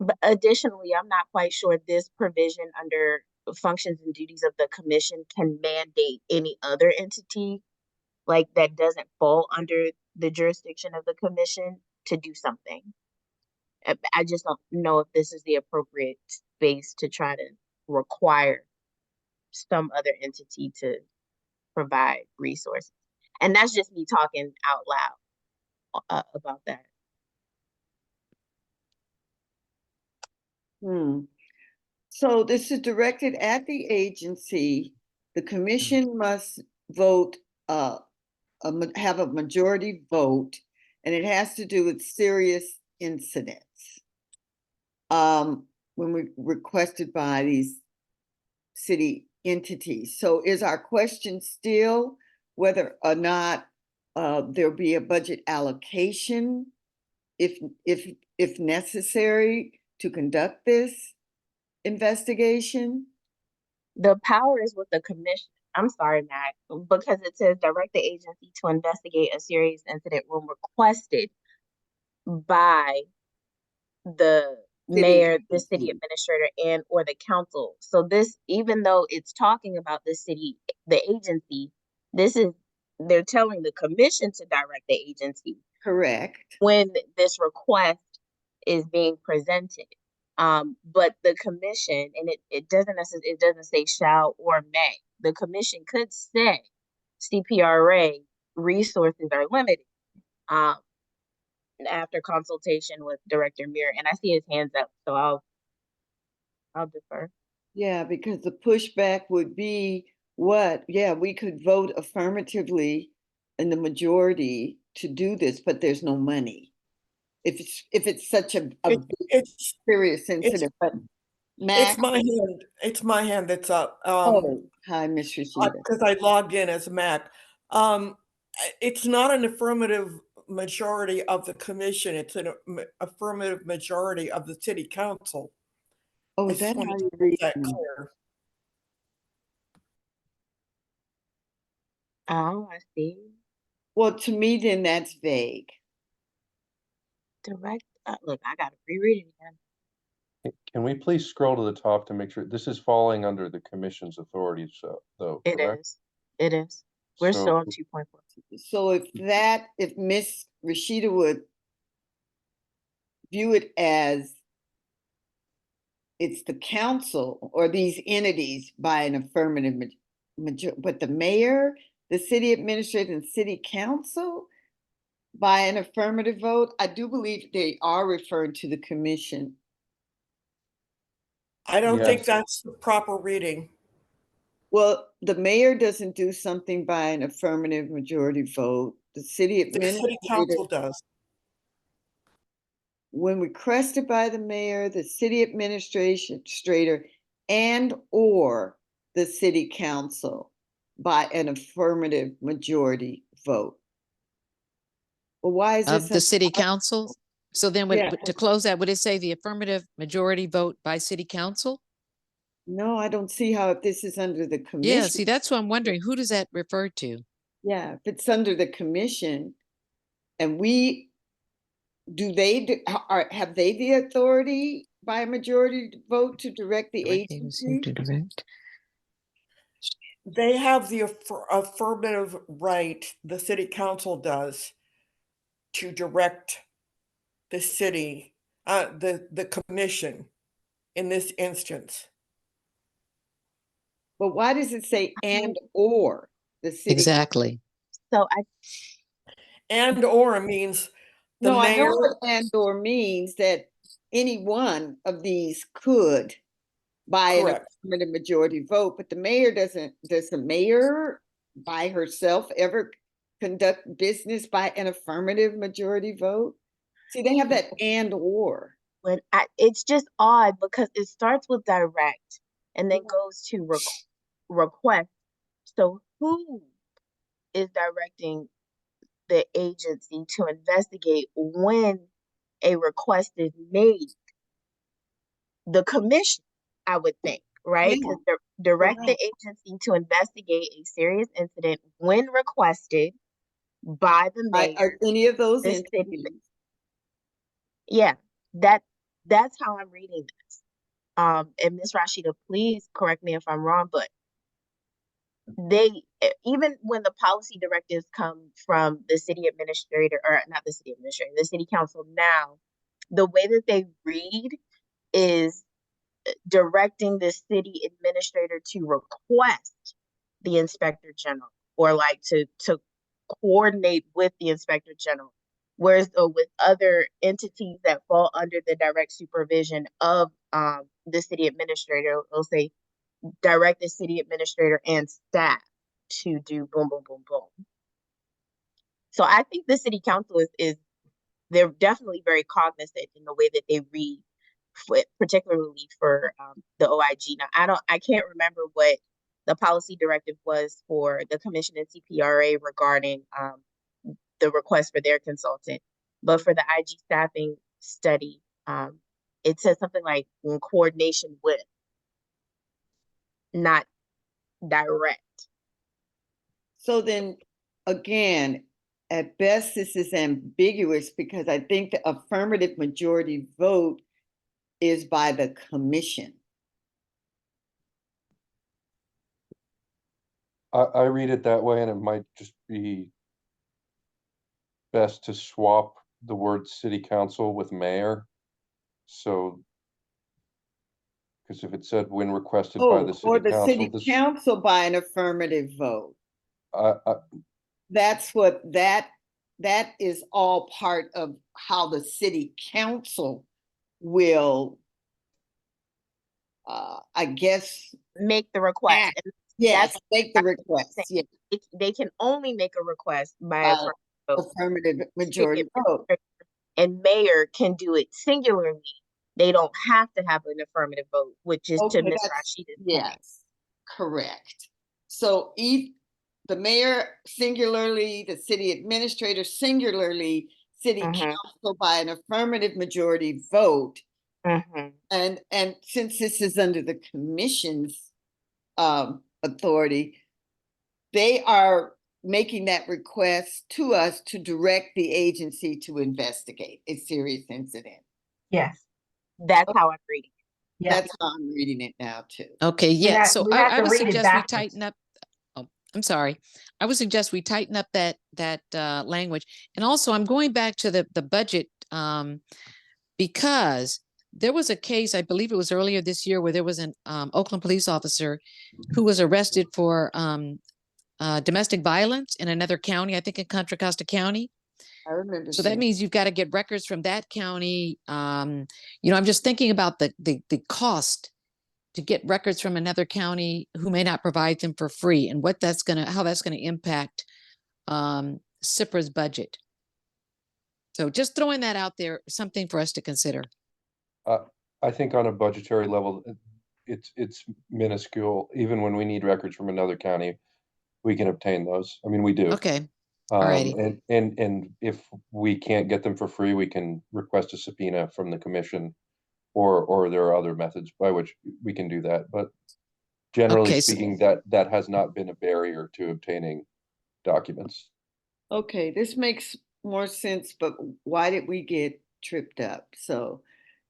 But additionally, I'm not quite sure this provision under functions and duties of the commission can mandate any other entity like that doesn't fall under the jurisdiction of the commission to do something. I just don't know if this is the appropriate space to try to require some other entity to provide resources. And that's just me talking out loud about that. So this is directed at the agency. The commission must vote, have a majority vote, and it has to do with serious incidents. When we requested by these city entities. So is our question still whether or not there'll be a budget allocation if necessary to conduct this investigation? The power is with the commission. I'm sorry, Mac, because it says direct the agency to investigate a serious incident when requested by the mayor, the city administrator, and or the council. So this, even though it's talking about the city, the agency, this is, they're telling the commission to direct the agency Correct. when this request is being presented. But the commission, and it doesn't necessarily, it doesn't say shall or may. The commission could say CPRA resources are limited. After consultation with Director Muir, and I see his hands up, so I'll defer. Yeah, because the pushback would be what? Yeah, we could vote affirmatively in the majority to do this, but there's no money. If it's such a It's serious incident, but Mac. it's my hand that's up. Hi, Miss Rashida. Because I logged in as Mac. It's not an affirmative majority of the commission. It's an affirmative majority of the city council. Oh, I is just that wanted how to you make read that it? clear. Oh, I see. Well, to me, then that's vague. Direct. Look, I gotta reread it again. Can we please scroll to the top to make sure this is falling under the commission's authority, so, though, It correct? is. It is. We're So- still on 2.4. So if Miss Rashida would view it as it's the council or these entities by an affirmative majority, but the mayor, the city administrator, and city council by an affirmative vote, I do believe they are referring to the commission. I don't think Yes. that's the proper reading. Well, the mayor doesn't do something by an affirmative majority vote. The city The city administrator, council does. when requested by the mayor, the city administrator, and or the city council by an affirmative majority vote. Well, why is Of this? the city council? So then Yeah. to close that, would it say the affirmative majority vote by city council? No, I don't see how if this is under the Yeah, commission. see, that's what I'm wondering. Who does that refer to? Yeah, if it's under the commission and have they the authority by a majority vote to direct the Direct agency agency? to direct. They have the affirmative right, the city council does, to direct the city, the commission in this instance. But why does it say and or the city? Exactly. So And or means the No, I know mayor, what and or means, that any one of these could by an correct. affirmative majority vote, but the mayor doesn't, does the mayor by herself ever conduct business by an affirmative majority vote? See, they have that and or. it's just odd because it starts with direct and then goes to request. So who is directing the agency to investigate when a request is made? The commission, I would think, right? Yeah, Because direct the correct. agency to investigate a serious incident when requested by the mayor, Are any of those the city. entities? Yeah, that's how I'm reading this. And Ms. Rashida, please correct me if I'm wrong, but even when the policy directives come from the city administrator, or not the city administrator, the city council now, the way that they read is directing the city administrator to request the inspector general, or like to coordinate with the inspector general. Whereas with other entities that fall under the direct supervision of the city administrator, it'll say direct the city administrator and staff to do boom, boom, boom, boom. So I think the city council is they're definitely very cognizant in the way that they read, particularly for the OIG. Now, I can't remember what the policy directive was for the commission and CPRA regarding the request for their consultant, but for the IG staffing study, it says something like in coordination with, not direct. So then, again, at best, this is ambiguous because I think the affirmative majority vote is by the commission. I read it that way, and it might just be best to swap the word city council with mayor. So, because if it said when requested by Oh, the or city the council, city this, council by an affirmative vote. I, That's what that is all part of how the city council will, I guess, Make the request. act. And Yes, that's make the request. Yeah, they can only make a request by by affirmative vote. affirmative majority City vote. and mayor can do it singularly. They don't have to have an affirmative vote, which is to Okay, Ms. that's, Rashida's point. yes, correct. So the mayor singularly, the city administrator singularly, city council by an affirmative majority vote. And since this is under the commission's authority, they are making that request to us to direct the agency to investigate a serious incident. Yes, That's how I'm reading it. yeah. That's how I'm reading it now too. Okay, yeah. So we have I to would read it suggest we backwards. tighten up. Oh, I'm sorry. I would suggest we tighten up that language. And also, I'm going back to the budget because there was a case, I believe it was earlier this year, where there was an Oakland police officer who was arrested for domestic violence in another county, I think in Contra Costa County. I remember. So that means you've got to get records from that county. I'm just thinking about the cost to get records from another county who may not provide them for free, and how that's gonna impact CIPRA's budget. So just throwing that out there, something for us to consider. I think on a budgetary level, it's minuscule. Even when we need records from another county, we can obtain those. I mean, we do. Okay. Alrighty. And if we can't get them for free, we can request a subpoena from the commission, or there are other methods by which we can do that. But generally Okay, speaking, that has not been a barrier to obtaining documents. Okay, this makes more sense, but why did we get tripped up? So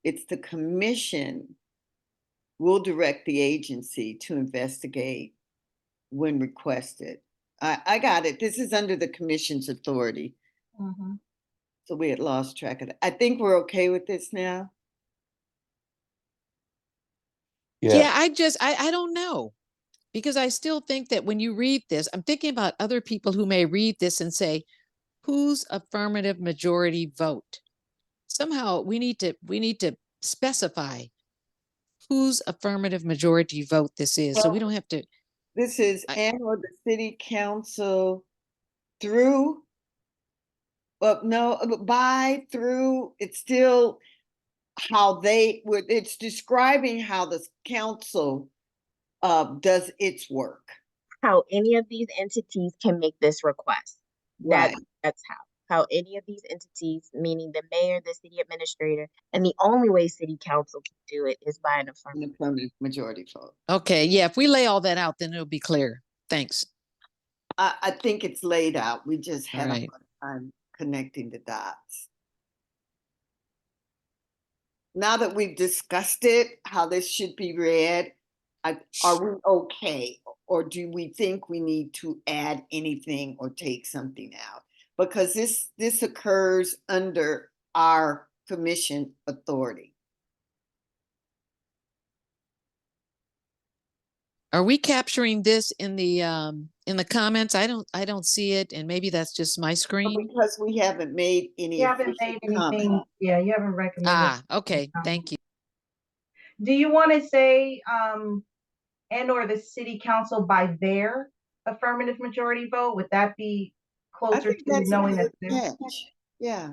it's the commission will direct the agency to investigate when requested. I got it. This is under the commission's authority. Mhm. So we had lost track of it. I think we're okay with this now. Yeah, I don't know. Because I still think that when you read this, I'm thinking about other people who may read this and say, whose affirmative majority vote? Somehow we need to specify whose affirmative majority vote this is. So we don't have to. This is I- and or the city council through, but no, by, through, it's still how they would, it's describing how the council does its work. How any of these entities can make this request. Right. That's how any of these entities, meaning the mayor, the city administrator, and the only way city council can do it is by an An affirmative. affirmative majority vote. Okay, yeah, if we lay all that out, then it'll be clear. Thanks. I think it's laid out. We just All had a right. hard time connecting the dots. Now that we've discussed it, how this should be read, are we okay? Or do we think we need to add anything or take something out? Because this occurs under our commission authority. Are we capturing this in the comments? I don't see it, and maybe that's just my screen. Because we haven't made any You haven't official made anything, comment. yeah, you haven't recommended. Ah, okay, thank you. Do you want to say, and or the city council by their affirmative majority vote? Would that be I closer think to that's a knowing good that? they're- catch. Yeah.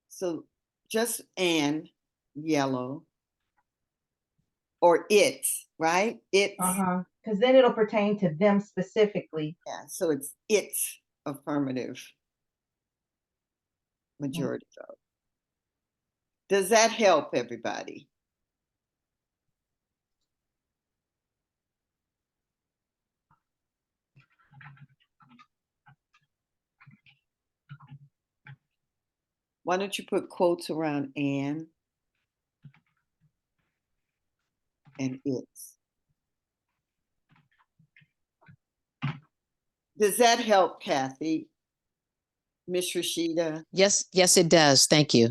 So just and yellow. Or it's, right? It's, Uh-huh, because then it'll pertain to them specifically. yeah, so it's affirmative majority vote. Does that help everybody? Why don't you put quotes around and it's? Does that help, Kathy? Miss Rashida? Yes, yes, it does. Thank you.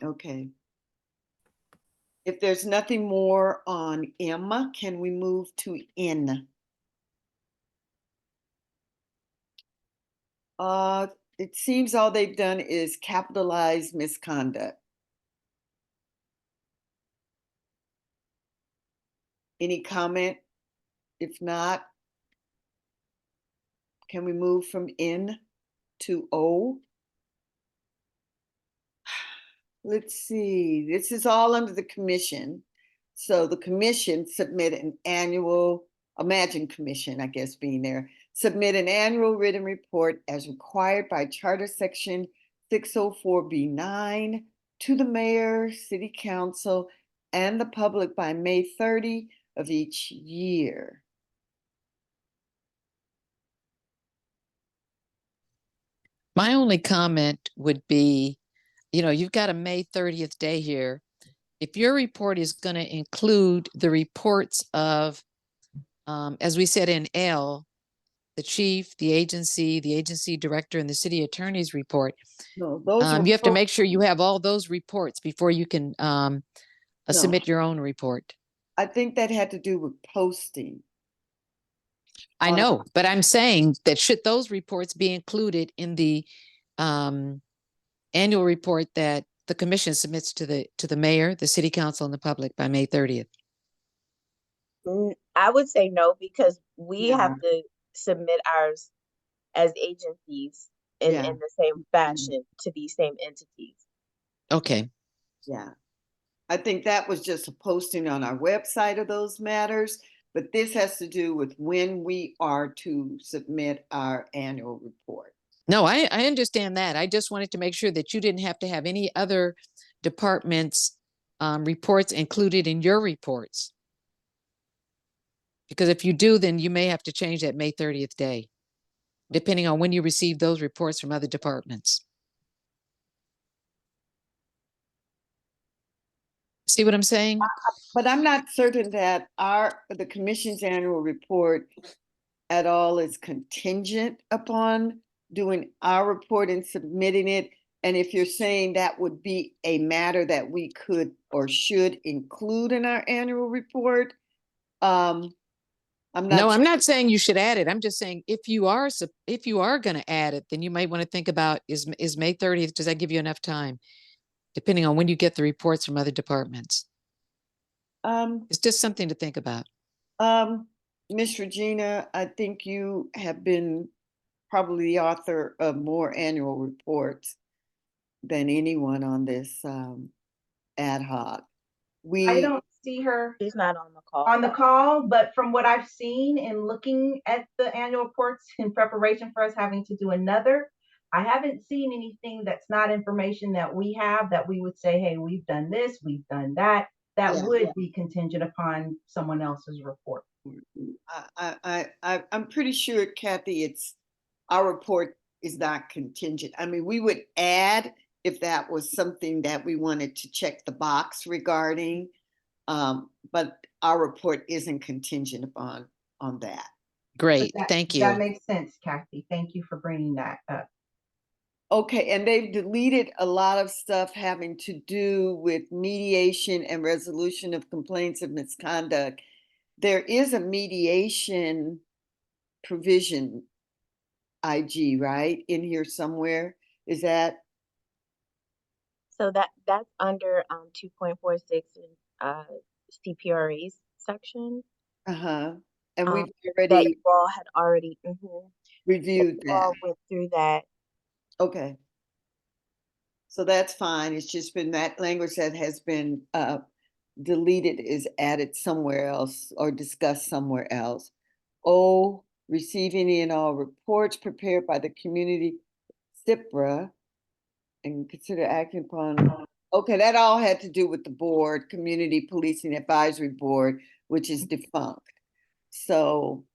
Okay. If there's nothing more on M, can we move to N? It seems all they've done is capitalize misconduct. Any comment? If not, can we move from N to O? Let's see, this is all under the commission. So the commission submit an annual, imagine commission, I guess being there, submit an annual written report as required by Charter Section 604B9 to the mayor, city council, and the public by May 30 of each year. My only comment would be, you've got a May 30th day here. If your report is going to include the reports of, as we said in L, the chief, the agency director, and the city attorney's report, No, those you have to make sure you have all those reports before you can No. submit your own report. I think that had to do with posting. I know, but I'm saying that should those reports be included in the annual report that the commission submits to the mayor, the city council, and the public by May 30th? I would say no, because we Yeah. have to submit ours as agencies in the same fashion to these same entities. Okay. Yeah. I think that was just a posting on our website of those matters, but this has to do with when we are to submit our annual report. No, I understand that. I just wanted to make sure that you didn't have to have any other departments' reports included in your reports. Because if you do, then you may have to change that May 30th day, depending on when you receive those reports from other departments. See what I'm saying? But I'm not certain that the commission's annual report at all is contingent upon doing our report and submitting it. And if you're saying that would be a matter that we could or should include in our annual report, I'm not. No, I'm not saying you should add it. I'm just saying if you are going to add it, then you might want to think about is May 30th, does that give you enough time? Depending on when you get the reports from other departments. It's just something to think about. Miss Regina, I think you have been probably the author of more annual reports than anyone on this ad hoc. I don't see her She's not on the call. on the call, but from what I've seen in looking at the annual reports in preparation for us having to do another, I haven't seen anything that's not information that we have that we would say, hey, we've done this, we've done that. That would be contingent upon someone else's report. I'm pretty sure, Kathy, it's our report is not contingent. I mean, we would add if that was something that we wanted to check the box regarding, but our report isn't contingent upon that. Great, thank you. That makes sense, Kathy. Thank you for bringing that up. Okay, and they've deleted a lot of stuff having to do with mediation and resolution of complaints of misconduct. There is a mediation provision, IG, right, in here somewhere. Is that? So that's under 2.46 CPRA's section. And we've that already you all had already reviewed that. All went through that. Okay. So that's fine. It's just been that language that has been deleted is added somewhere else or discussed somewhere else. O, receive any and all reports prepared by the community CIPRA and consider acting upon. Okay, that all had to do with the board, Community Policing Advisory Board, which is defunct. So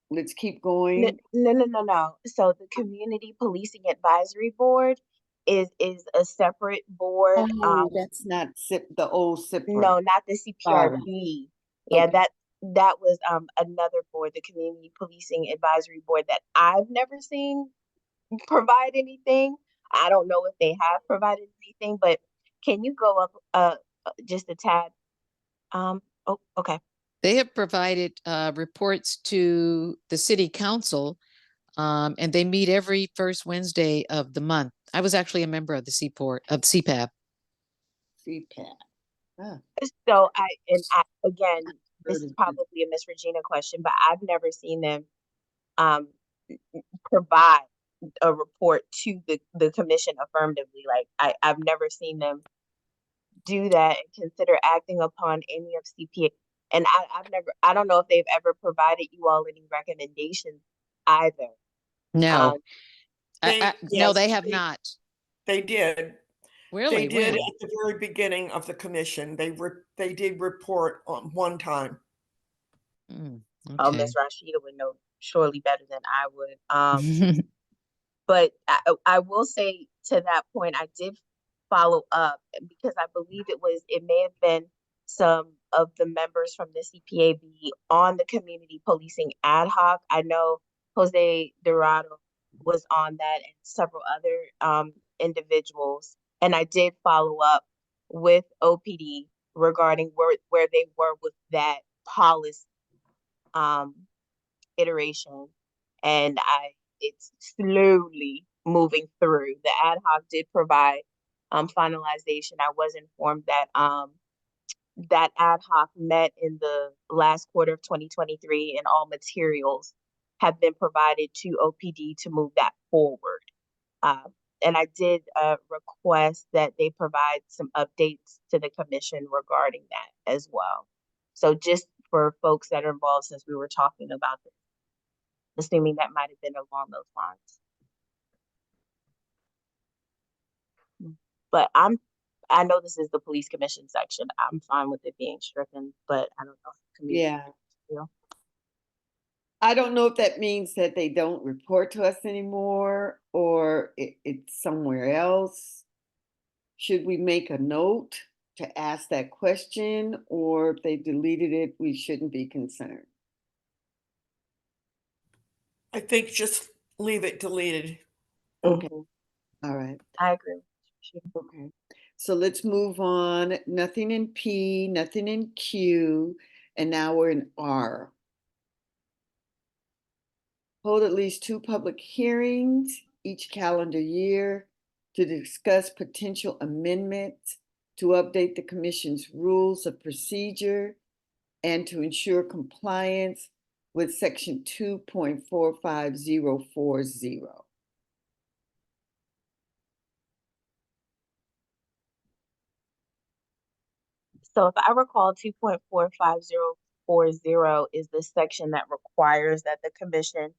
let's keep going. No. So the Community Policing Advisory Board is a separate board. Oh, that's not the old CIPRA. No, not the CPRB. Yeah, Okay. that was another board, the Community Policing Advisory Board, that I've never seen provide anything. I don't know if they have provided anything, but can you go up just a tad? Oh, okay. They have provided reports to the city council, and they meet every first Wednesday of the month. I was actually a member of the CPAB. CPAB. Huh. So again, this is probably a Miss Regina question, but I've never seen them provide a report to the commission affirmatively. Like I've never seen them do that and consider acting upon any of CPA. And I don't know if they've ever provided you all any recommendations either. No, no, they have they, not. They did. Really? They did When? at the very beginning of the commission. They did report on one time. Oh, Okay. Miss Rashida would know surely better than I would. But I will say to that point, I did follow up because I believe it may have been some of the members from the CPAB on the community policing ad hoc. I know Jose Dorado was on that and several other individuals. And I did follow up with OPD regarding where they were with that policy iteration. And it's slowly moving through. The ad hoc did provide finalization. I was informed that that ad hoc met in the last quarter of 2023 and all materials have been provided to OPD to move that forward. And I did request that they provide some updates to the commission regarding that as well. So just for folks that are involved, since we were talking about this, assuming that might have been along those lines. But I know this is the police commission section. I'm fine with it being stricken, but I don't know if the community. Yeah. I don't know if that means that they don't report to us anymore or it's somewhere else. Should we make a note to ask that question, or if they deleted it, we shouldn't be concerned? I think just leave it deleted. Okay. Mhm. All right. I agree. Okay. So let's move on. Nothing in P, nothing in Q, and now we're in R. Hold at least 2 public hearings each calendar year to discuss potential amendments to update the commission's rules of procedure and to ensure compliance with section 2.45040. So if I recall, 2.45040 is the section that requires that the commission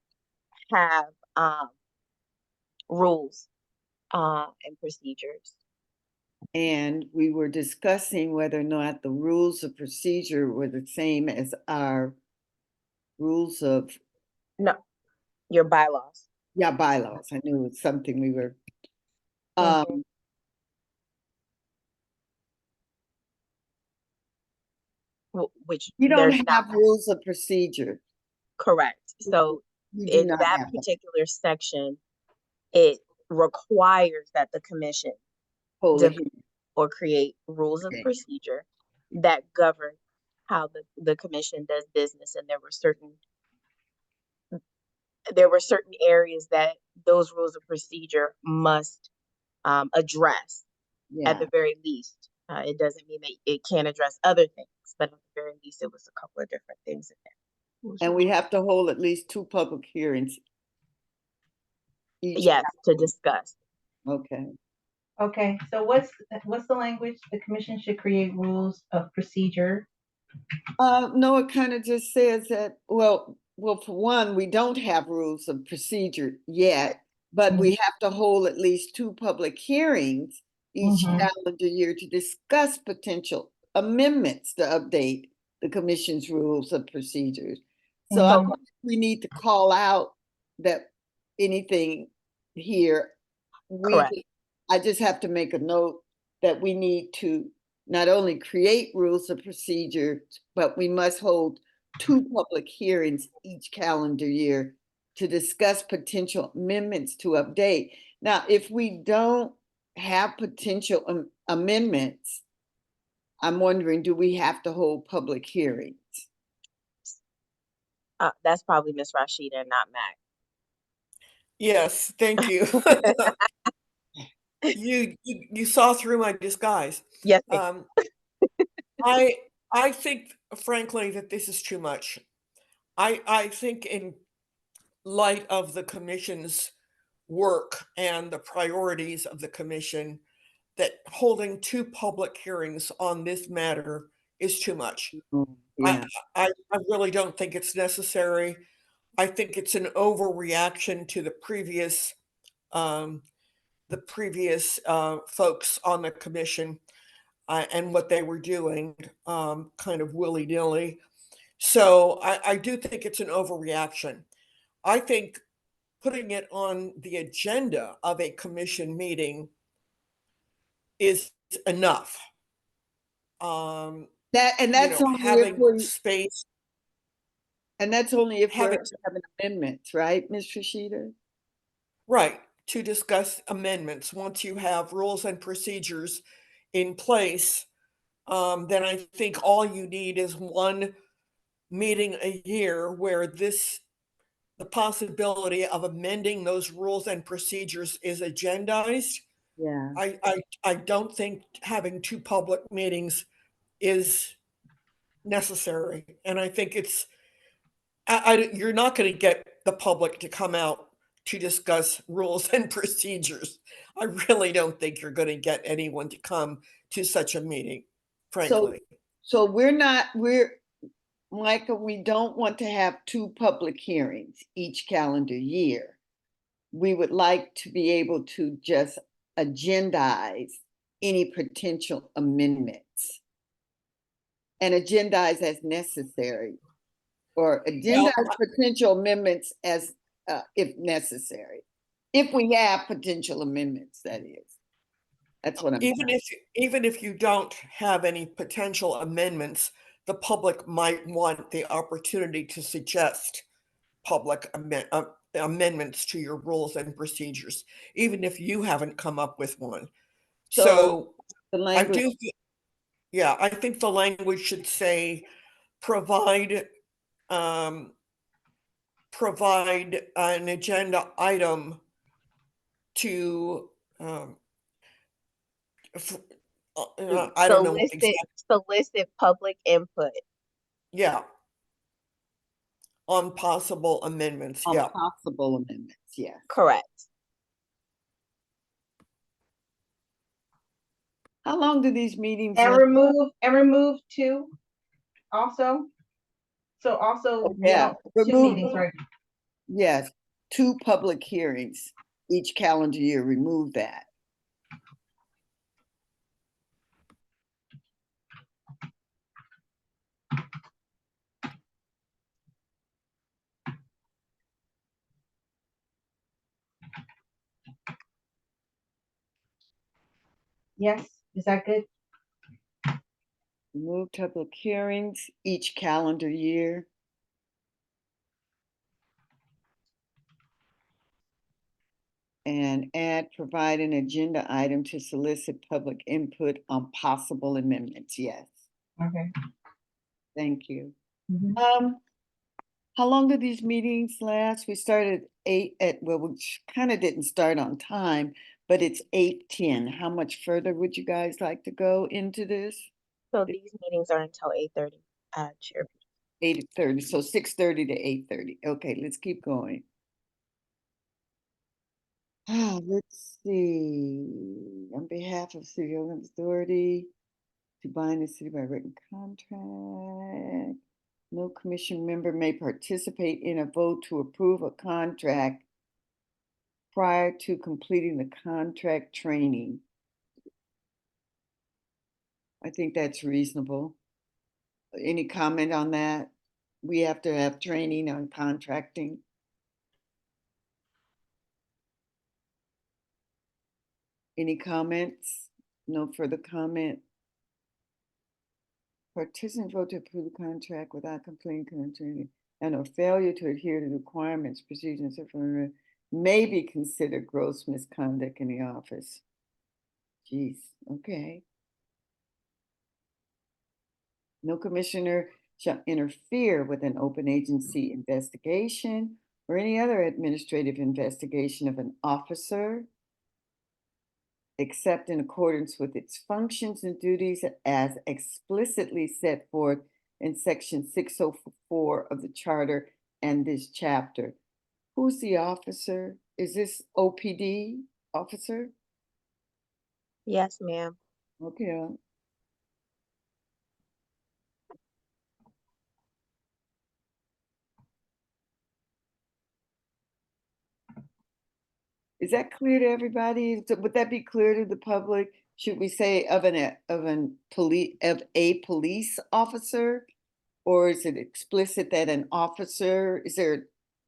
have rules and procedures. And we were discussing whether or not the rules of procedure were the same as our rules of, No, your bylaws. yeah, bylaws. I knew it was something we were. Mhm. Which We don't there's not have rules of procedure. correct. So We do in not that have them. particular section, it requires that the commission Hold a develop hearing. or create rules of Okay. procedure that govern how the commission does business. And there were certain areas that those rules of procedure must address at Yeah, the very least. It doesn't mean that it can't address other things, but at the very least, it was a couple of different things in there. and we have to hold at least 2 public hearings each. Yes, to discuss. Okay. Okay, so what's the language? The commission should create rules of procedure. No, it kind of just says that, well, for one, we don't have rules of procedure yet, but we have to hold at least 2 public hearings each Mhm. calendar year to discuss potential amendments to update the commission's rules of procedures. So I Mhm. don't think we need to call out that anything here. Correct. I just have to make a note that we need to not only create rules of procedure, but we must hold 2 public hearings each calendar year to discuss potential amendments to update. Now, if we don't have potential amendments, I'm wondering, do we have to hold public hearings? That's probably Miss Rashida and not Mac. Yes, thank you. You saw through my disguise. Yes, ma'am. I think frankly that this is too much. I think in light of the commission's work and the priorities of the commission, that holding 2 public hearings on this matter is too much. Yeah, I really don't think it's necessary. I think it's an overreaction to um, the previous folks on the commission and what they were doing, kind of willy-nilly. So I do think it's an overreaction. I think putting it on the agenda of a commission meeting is enough. that's only if Having we, space, and that's only if we're having, having amendments, right, Ms. Rashida? right, to discuss amendments. Once you have rules and procedures in place, then I think all you need is one meeting a year where the possibility of amending those rules and procedures is agendized. Yeah. I don't think having 2 public meetings is necessary. And I think you're not going to get the public to come out to discuss rules and procedures. I really don't think you're going to get anyone to come to such a meeting, So, frankly. so Michael, we don't want to have 2 public hearings each calendar year. We would like to be able to just agendize any potential amendments and agendize as necessary, or Well, agendize potential amendments as if necessary. If we have potential amendments, that is. That's what I'm. Even if you don't have any potential amendments, the public might want the opportunity to suggest public amendments to your rules and procedures, even if you haven't come up with one. So the I language, do, yeah, I think the language should say provide provide an agenda item to I don't know what exactly. Solicit public input. Yeah. On possible amendments, on yeah. possible amendments, yes. Correct. How long do these meetings And last? remove two also. So also, we Yeah, don't, two remove, meetings, right? yes, 2 public hearings each calendar year, remove that. Yes, is that good? Remove public hearings each calendar year. And add, provide an agenda item to solicit public input on possible amendments, yes. Okay. Thank you. Mhm. How long do these meetings last? We started 8 well, we kind of didn't start on time, but it's 8:10. How much further would you guys like to go into this? So these meetings are until 8:30, Chair. 8:30, so 6:30 to 8:30. Okay, let's keep going. Let's see. On behalf of City Ordinance Authority, to bind the city by written contract. No commission member may participate in a vote to approve a contract prior to completing the contract training. I think that's reasonable. Any comment on that? We have to have training on contracting. Any comments? No further comment. Participants vote to approve the contract without completing contract and a failure to adhere to requirements, procedures, may be considered gross misconduct in the office. Jeez, okay. No commissioner shall interfere with an open agency investigation or any other administrative investigation of an officer, except in accordance with its functions and duties as explicitly set forth in section 604 of the charter and this chapter. Who's the officer? Is this OPD officer? Yes, ma'am. Okay. Is that clear to everybody? Would that be clear to the public? Should we say of a police officer? Or is it explicit that an officer,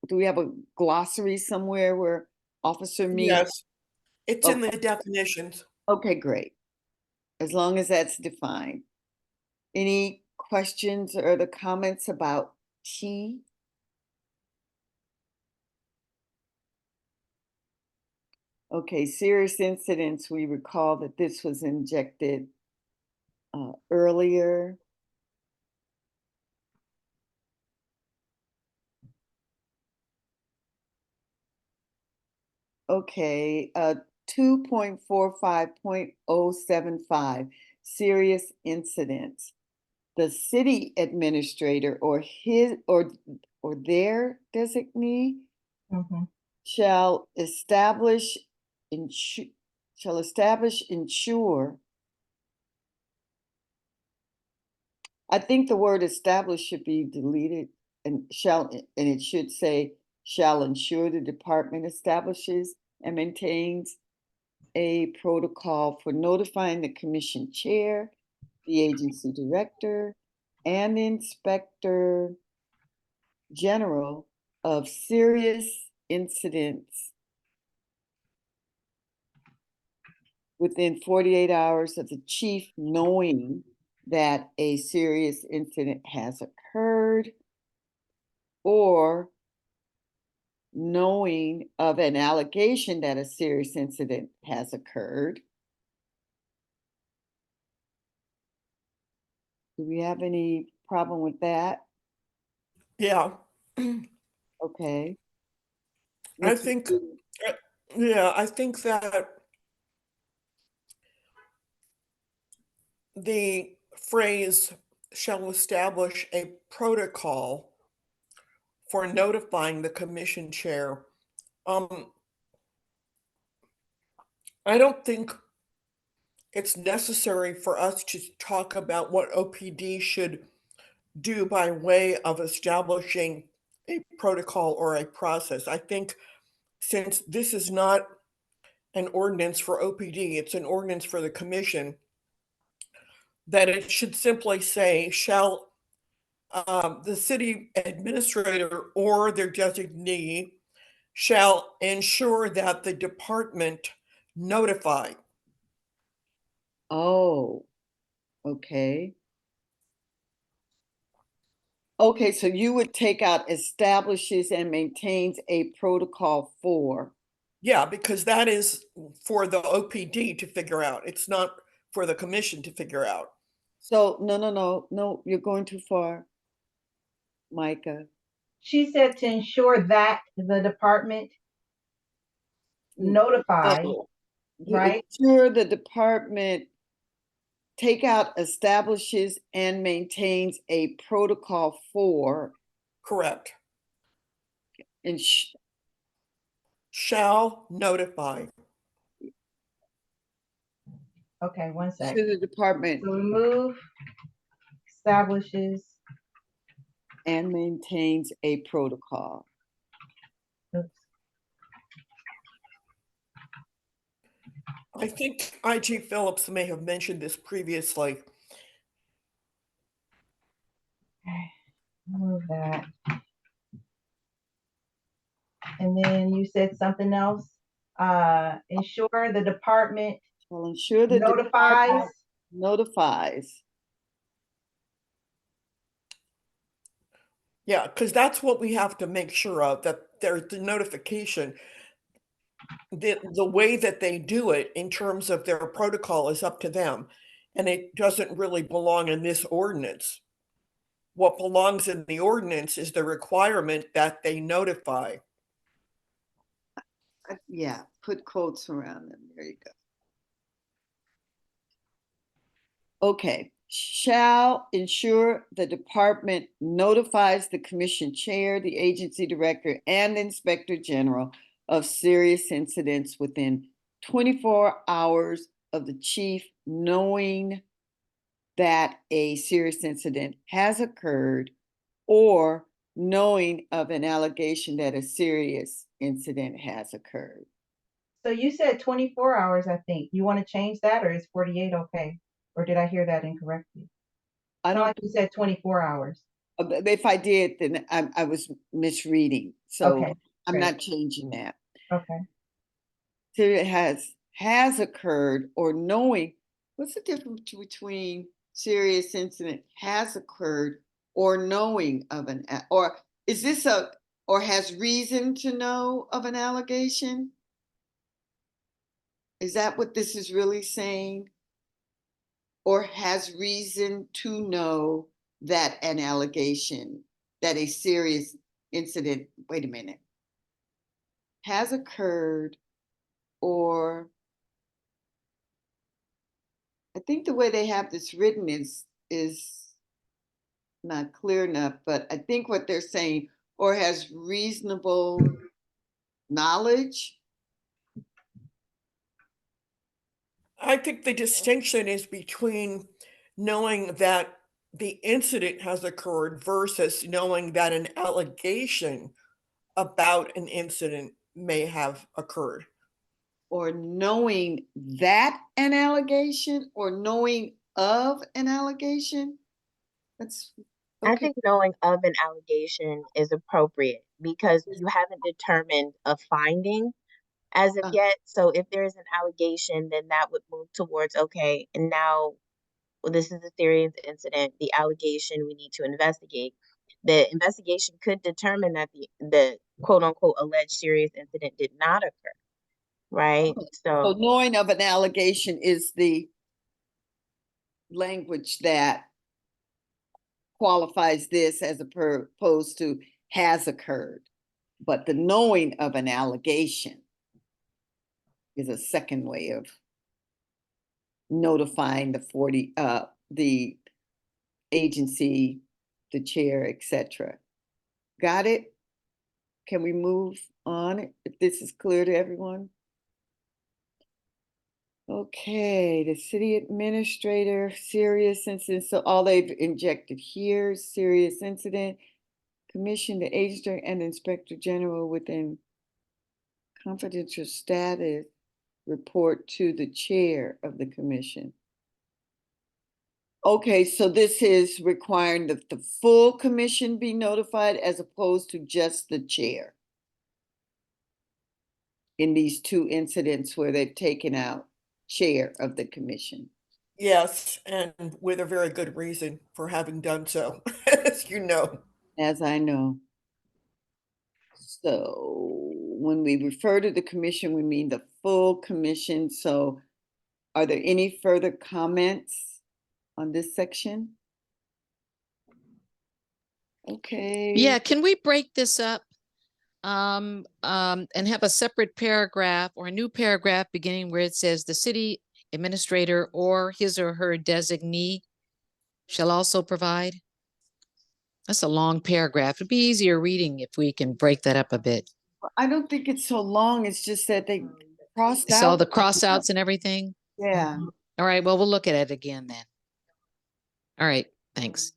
do we have a glossary somewhere where officer means? Yes, it's in the definitions. Okay, great. As long as that's defined. Any questions or the comments about T? Okay, serious incidents, we recall that this was injected earlier. Okay, 2.45.075, serious incidents. The city administrator or his or their designee Mhm. shall establish, ensure. I think the word establish should be deleted and it should say shall ensure the department establishes and maintains a protocol for notifying the commission chair, the agency director, and the inspector general of serious incidents within 48 hours of the chief knowing that a serious incident has occurred or knowing of an allegation that a serious incident has occurred. Do we have any problem with that? Yeah, Okay. I Mr. think, Stevens? yeah, I think that the phrase shall establish a protocol for notifying the commission chair. I don't think it's necessary for us to talk about what OPD should do by way of establishing a protocol or a process. I think since this is not an ordinance for OPD, it's an ordinance for the commission, that it should simply say, shall the city administrator or their designee shall ensure that the department notify. Oh, okay. Okay, so you would take out establishes and maintains a protocol for. Yeah, because that is for the OPD to figure out. It's not for the commission to figure out. So, no, you're going too far, Micah. She said to ensure that the department notify, To right? ensure the department take out establishes and maintains a protocol for Correct. and Shall notify. Okay, one to second. the department So remove establishes. and maintains a protocol. Oops. I think IG Phillips may have mentioned this previously. Okay, remove that. And then you said something else. Ensure the department Will ensure the notifies. department notifies. Yeah, because that's what we have to make sure of, that there's the notification. The way that they do it in terms of their protocol is up to them. And it doesn't really belong in this ordinance. What belongs in the ordinance is the requirement that they notify. Yeah, put quotes around them. There you go. Okay, shall ensure the department notifies the commission chair, the agency director, and the inspector general of serious incidents within 24 hours of the chief knowing that a serious incident has occurred or knowing of an allegation that a serious incident has occurred. So you said 24 hours, I think. You want to change that, or is 48 okay? Or did I hear that incorrectly? I Sound don't, like you said 24 hours. if I did, then I was misreading. So Okay, I'm great. not changing that. Okay. So it has occurred or knowing. What's the difference between serious incident has occurred or knowing of an, or is this or has reason to know of an allegation? Is that what this is really saying? Or has reason to know that an allegation, that a serious incident, wait a minute, has occurred, or I think the way they have this written is not clear enough, but I think what they're saying, or has reasonable knowledge. I think the distinction is between knowing that the incident has occurred versus knowing that an allegation about an incident may have occurred. Or knowing that an allegation or knowing of an allegation. That's I okay. think knowing of an allegation is appropriate because you haven't determined a finding as of Uh. yet. So if there is an allegation, then that would move towards, okay, and now, well, this is a serious incident, the allegation we need to investigate. The investigation could determine that the quote unquote alleged serious incident did not occur, right? So knowing of an allegation is the language that qualifies this as opposed to has occurred. But the knowing of an allegation is a second way of notifying the agency, the chair, etc. Got it? Can we move on if this is clear to everyone? Okay, the city administrator, serious incident. So all they've injected here, serious incident. Commission, the agent and inspector general within confidential status report to the chair of the commission. Okay, so this is requiring that the full commission be notified as opposed to just the chair. In these two incidents where they've taken out chair of the commission. Yes, and with a very good reason for having done so, as you know. As I know. So when we refer to the commission, we mean the full commission. So are there any further comments on this section? Okay. Yeah, can we break this up? And have a separate paragraph or a new paragraph beginning where it says the city administrator or his or her designee shall also provide. That's a long paragraph. It'd be easier reading if we can break that up a bit. I don't think it's so long. It's just that they crossed So out. the cross outs and everything. Yeah. All right, well, we'll look at it again then. All right, thanks.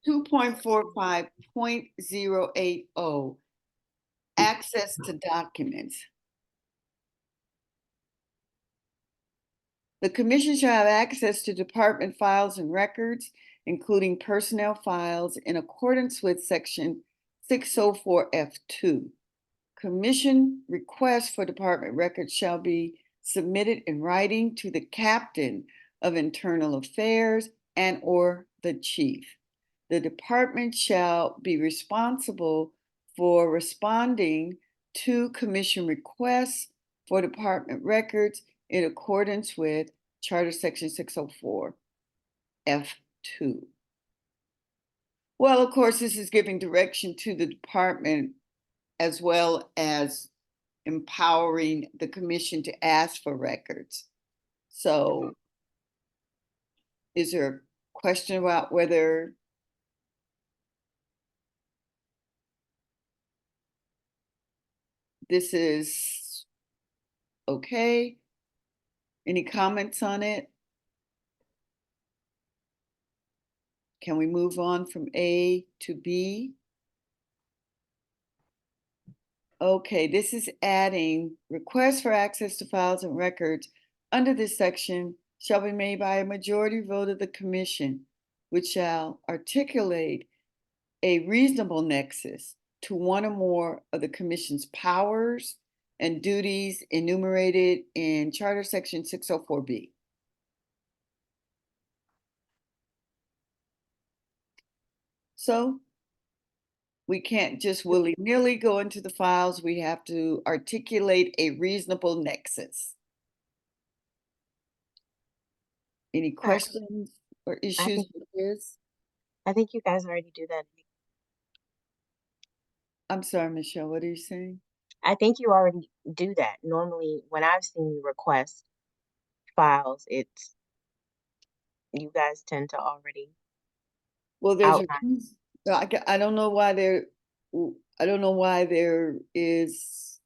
2.45.080, access to documents. The commission shall have access to department files and records, including personnel files, in accordance with section 604F2. Commission requests for department records shall be submitted in writing to the captain of internal affairs and or the chief. The department shall be responsible for responding to commission requests for department records in accordance with Charter Section 604 F2. Well, of course, this is giving direction to the department as well as empowering the commission to ask for records. So is there a question about whether this is okay? Any comments on it? Can we move on from A to B? Okay, this is adding requests for access to files and records under this section shall be made by a majority vote of the commission, which shall articulate a reasonable nexus to one or more of the commission's powers and duties enumerated in Charter Section 604B. So we can't just willy-nilly go into the files. We have to articulate a reasonable nexus. Any questions or issues with this? I think you guys already do that. I'm sorry, Michelle, what are you saying? I think you already do that. Normally, when I've seen you request files, it's, you guys tend to already Well, there's a outline. reason. I don't know why there was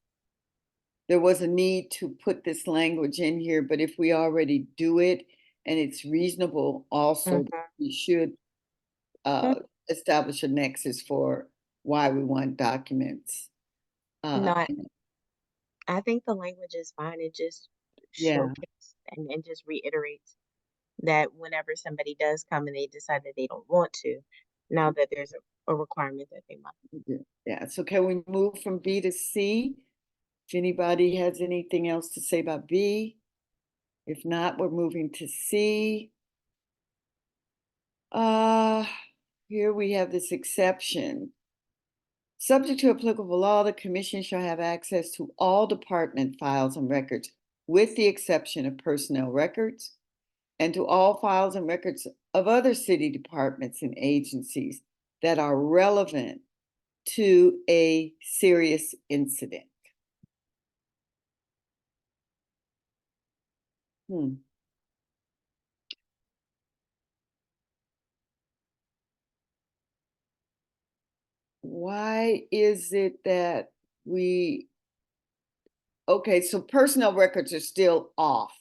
a need to put this language in here, but if we already do it and it's reasonable, also we should establish a nexus for why we want documents. No, I think the language is fine. It just Yeah. showcases and just reiterates that whenever somebody does come and they decide that they don't want to, now that there's a requirement that they must. Yeah, so can we move from B to C? If anybody has anything else to say about B, if not, we're moving to C. Here we have this exception. Subject to applicable law, the commission shall have access to all department files and records, with the exception of personnel records, and to all files and records of other city departments and agencies that are relevant to a serious incident. Why is it that okay, so personnel records are still off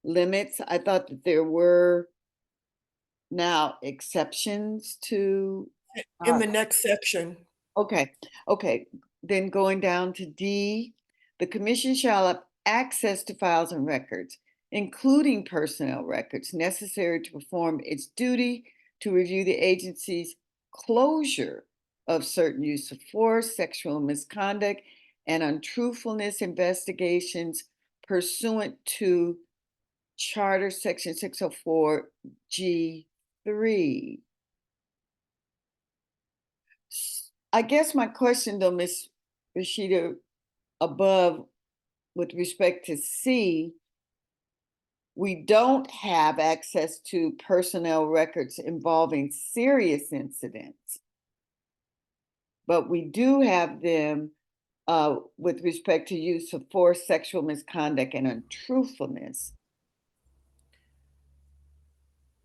limits? I thought that there were now exceptions to. In the next section, Okay, then going down to D, the commission shall have access to files and records, including personnel records necessary to perform its duty to review the agency's closure of certain use of force, sexual misconduct, and untruthfulness investigations pursuant to Charter Section 604 G3. I guess my question though, Ms. Rashida, above with respect to C, we don't have access to personnel records involving serious incidents, but we do have them with respect to use of force, sexual misconduct, and untruthfulness.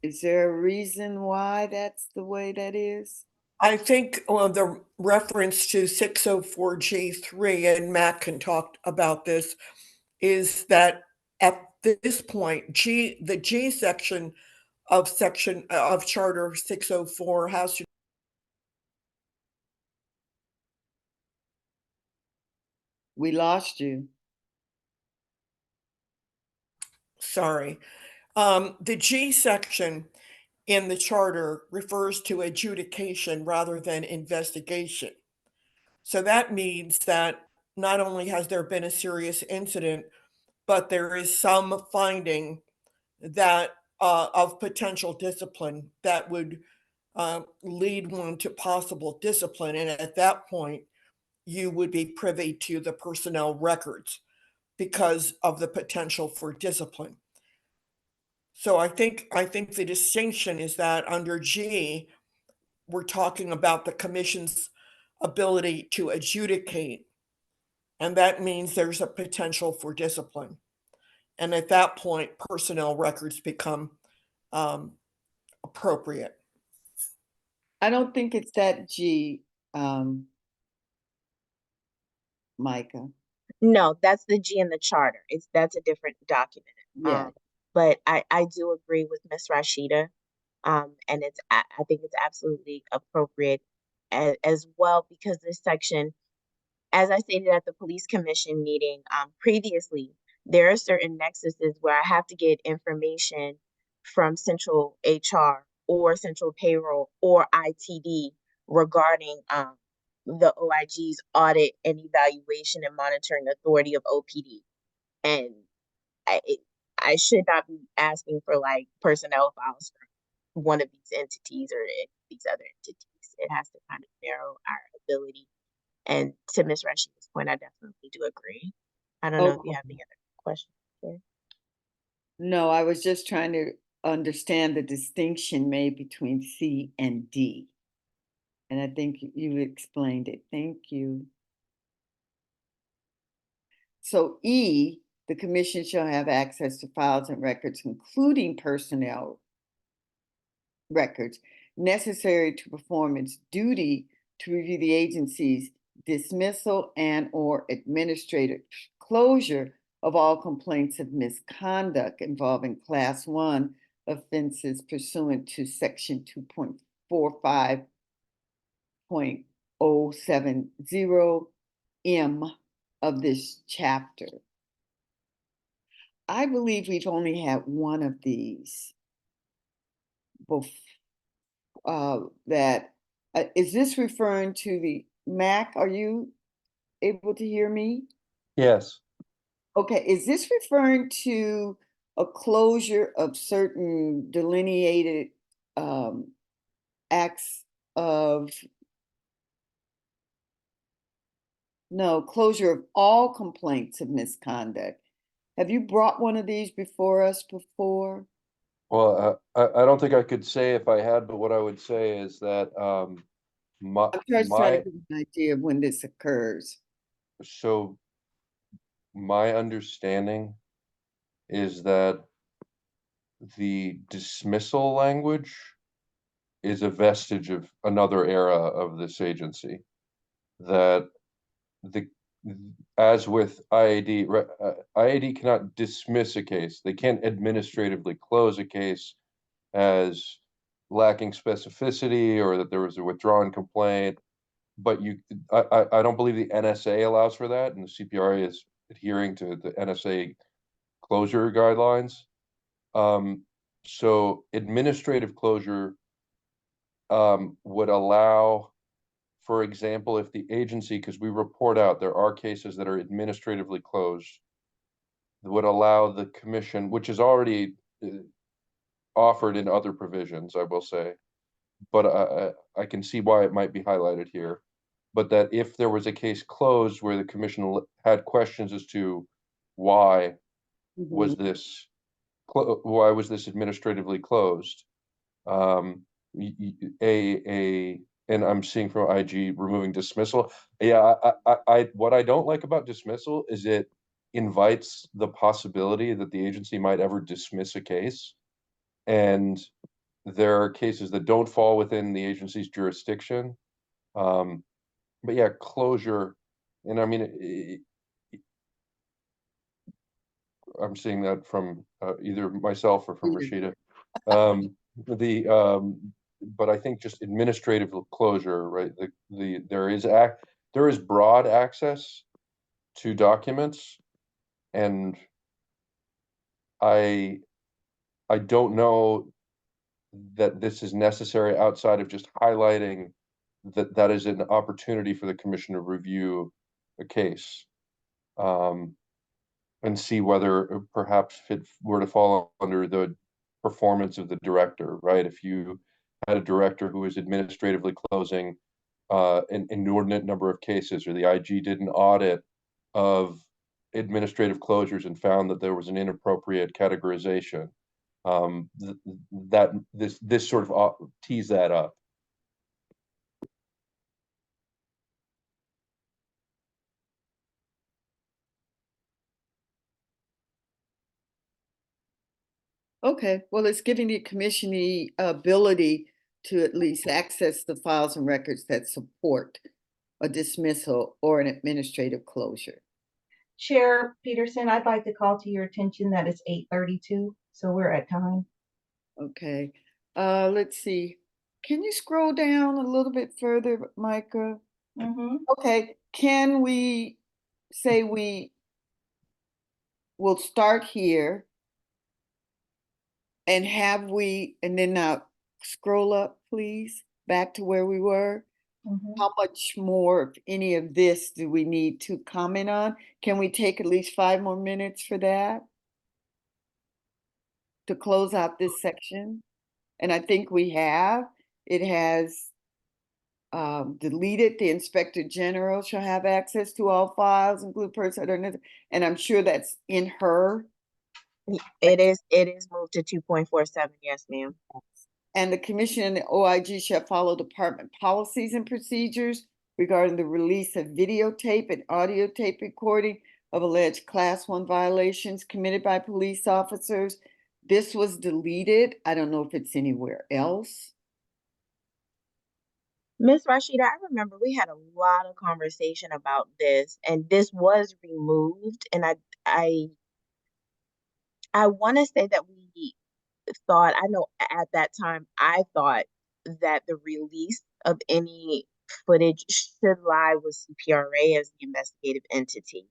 Is there a reason why that's the way that is? I think the reference to 604G3, and Matt can talk about this, is that at this point, the G section of Charter 604 has to. We lost you. Sorry. The G section in the charter refers to adjudication rather than investigation. So that means that not only has there been a serious incident, but there is some finding that of potential discipline that would lead one to possible discipline. And at that point, you would be privy to the personnel records because of the potential for discipline. So I think the distinction is that under G, we're talking about the commission's ability to adjudicate, and that means there's a potential for discipline. And at that point, personnel records become appropriate. I don't think it's that G, Micah. No, that's the G in the charter. That's a different document. Yeah. But I do agree with Ms. Rashida. And I think it's absolutely appropriate as well, because this section, as I stated at the police commission meeting previously, there are certain nexuses where I have to get information from central HR or central payroll or ITD regarding the OIG's audit and evaluation and monitoring authority of OPD. And I should not be asking for like personnel files from one of these entities or these other entities. It has to kind of narrow our ability. And to Ms. Rashida's point, I definitely do agree. I don't know if you have any other questions. Here. No, I was just trying to understand the distinction made between C and D. And I think you explained it. Thank you. So E, the commission shall have access to files and records, including personnel records, necessary to perform its duty to review the agency's dismissal and or administrative closure of all complaints of misconduct involving Class 1 offenses pursuant to Section 2.45.070M of this chapter. I believe we've only had one of these is this referring to the MAC? Are you able to hear me? Yes. Okay, is this referring to a closure of certain delineated acts of, no, closure of all complaints of misconduct? Have you brought one of these before us before? Well, I don't think I could say if I had, but what I would say is that my I'm just trying to my get an idea of when this occurs. so my understanding is that the dismissal language is a vestige of another era of this agency. That the as with IAD, IAD cannot dismiss a case. They can't administratively close a case as lacking specificity or that there was a withdrawn complaint. But I don't believe the NSA allows for that, and the CPRA is adhering to the NSA closure guidelines. So administrative closure would allow, for example, if the agency, because we report out there are cases that are administratively closed, would allow the commission, which is already offered in other provisions, I will say, but I can see why it might be highlighted here. But that if there was a case closed where the commission had questions as to why was this why was this administratively closed, and I'm seeing from IG removing dismissal. Yeah, I what I don't like about dismissal is it invites the possibility that the agency might ever dismiss a case, and there are cases that don't fall within the agency's jurisdiction. But yeah, closure, and I mean, I'm seeing that from either myself or from Yeah. Rashida. The but I think just administrative closure, right? There is broad access to documents, and I I don't know that this is necessary outside of just highlighting that that is an opportunity for the commission to review a case. And see whether perhaps it were to fall under the performance of the director, right? If you had a director who was administratively closing an inordinate number of cases, or the IG did an audit of administrative closures and found that there was an inappropriate categorization, that this sort of tees that up. Okay, well, it's giving the commission the ability to at least access the files and records that support a dismissal or an administrative closure. Chair Peterson, I'd like to call to your attention that it's 8:32, so we're at time. Okay, let's see. Can you scroll down a little bit further, Micah? Okay, can we say we will start here and and then now scroll up, please, back to where we were? How much more, if any of this, do we need to comment on? Can we take at least 5 more minutes for that? To close out this section? And I think we have. It has deleted the Inspector General shall have access to all files, including person, and I'm sure that's in her. It is moved to 2.47. Yes, ma'am. And the commission and the OIG shall follow department policies and procedures regarding the release of videotape and audio tape recording of alleged Class 1 violations committed by police officers. This was deleted. I don't know if it's anywhere else. Miss Rashida, I remember we had a lot of conversation about this, and this was removed. And I want to say that we thought, I know at that time, I thought that the release of any footage should lie with CPRA as the investigative entity.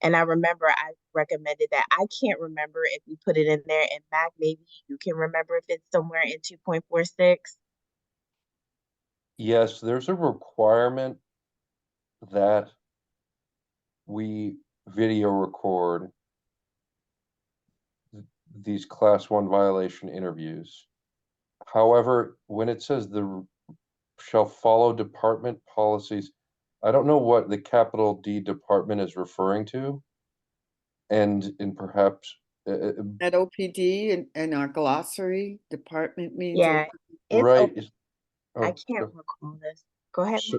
And I remember I recommended that. I can't remember if we put it in there. And Mac, maybe you can remember if it's somewhere in 2.46. Yes, there's a requirement that we video record these class 1 violation interviews. However, when it says shall follow department policies, I don't know what the capital D department is referring to. And perhaps, At OPD and our glossary department means. Yeah, it's right. I Oh, can't recall this. Go ahead. so,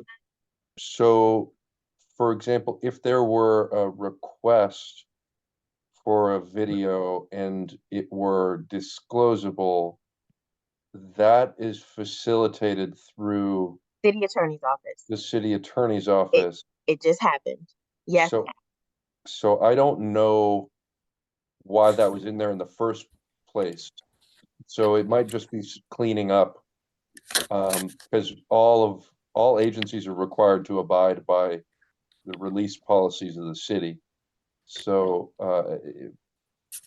so, for example, if there were a request for a video and it were disclosable, that is facilitated through City Attorney's Office. the city attorney's office. It just happened. Yes. So I don't know why that was in there in the first place. So it might just be cleaning up, because all agencies are required to abide by the release policies of the city. So,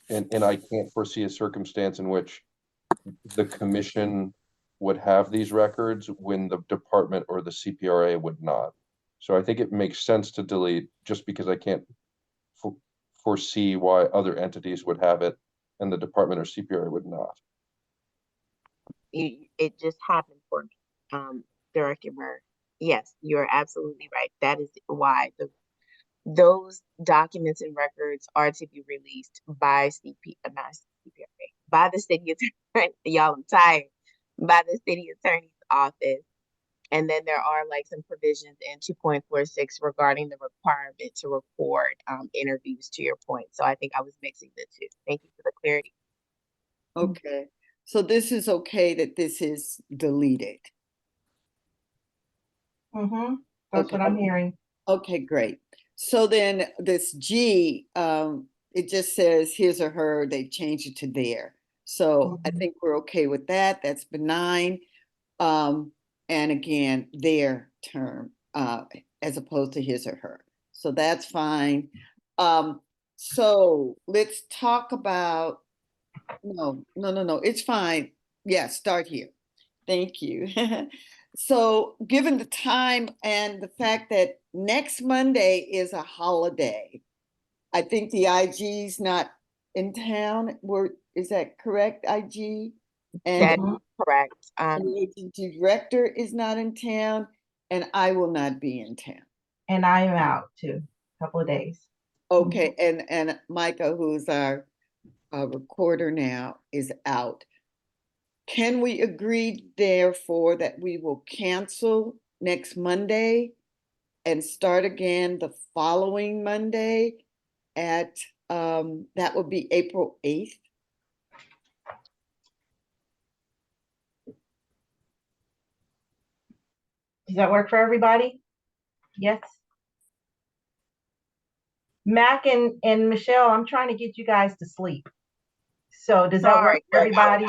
and I can't foresee a circumstance in which the commission would have these records when the department or the CPRA would not. So I think it makes sense to delete, just because I can't foresee why other entities would have it and the department or CPRA would not. It just happened for me, Director Burr. Yes, you're absolutely right. That is why those documents and records are to be released by not CPRA, by the city attorney. Y'all, I'm tired. By the city attorney's office. And then there are like some provisions in 2.46 regarding the requirement to record interviews, to your point. So I think I was mixing the two. Thank you for the clarity. Okay, so this is okay that this is deleted. That's Okay. what I'm hearing. Okay, great. So then this G, it just says his or her, they changed it to their. So I think we're okay with that. That's benign. And again, their term, as opposed to his or her. So that's fine. So let's talk about, no, it's fine. Yeah, start here. Thank you. So given the time and the fact that next Monday is a holiday, I think the IG's not in town. Is that correct, IG? And That is correct. the agency director is not in town, and I will not be in town. And I am out too, a couple of days. Okay, and Micah, who's our recorder now, is out. Can we agree therefore that we will cancel next Monday and start again the following Monday at, that would be April 8th? Does that work for everybody? Yes. Mac and Michelle, I'm trying to get you guys to sleep. So does that work for everybody?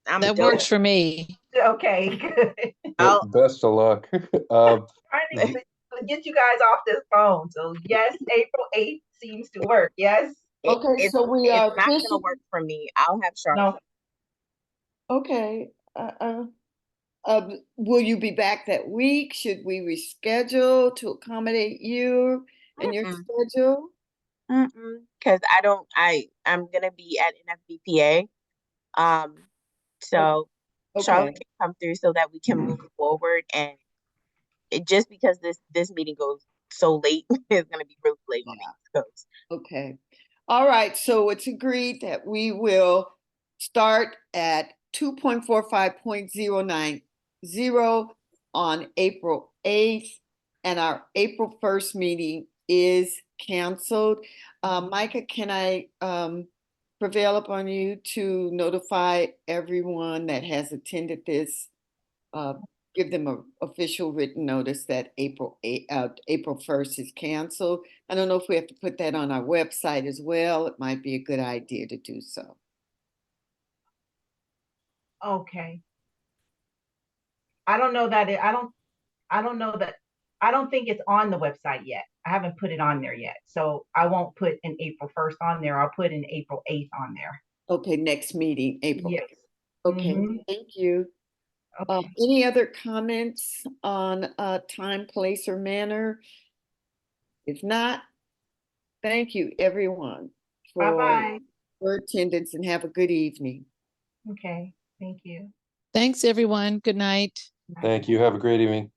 That works for me. Okay, good. Best of luck. Trying to get you guys off this phone. So yes, April 8th seems to work. Yes. Okay, so we are it's not gonna work for me. I'll have Charlotte. No. Okay. Will you be back that week? Should we reschedule to accommodate you and your schedule? Because I'm gonna be at NFBPA. So Charlotte can come through so that we can move forward, and just because this meeting goes so late, it's gonna be really late on the East Coast. Okay. All right. So it's agreed that we will start at 2.45.090 on April 8th, and our April 1st meeting is canceled. Micah, can I prevail upon you to notify everyone that has attended this, give them an official written notice that April 1st is canceled? I don't know if we have to put that on our website as well. It might be a good idea to do so. Okay. I don't know that I don't think it's on the website yet. I haven't put it on there yet. So I won't put an April 1st on there. I'll put an April 8th on there. Okay, next meeting, April 8th. Yes. Okay, thank you. Okay. Any other comments on time, place, or manner? If not, Thank you, everyone, Bye-bye. for attendance, and have a good evening. Okay, thank you. Thanks, everyone. Good night. Thank you. Have a great evening.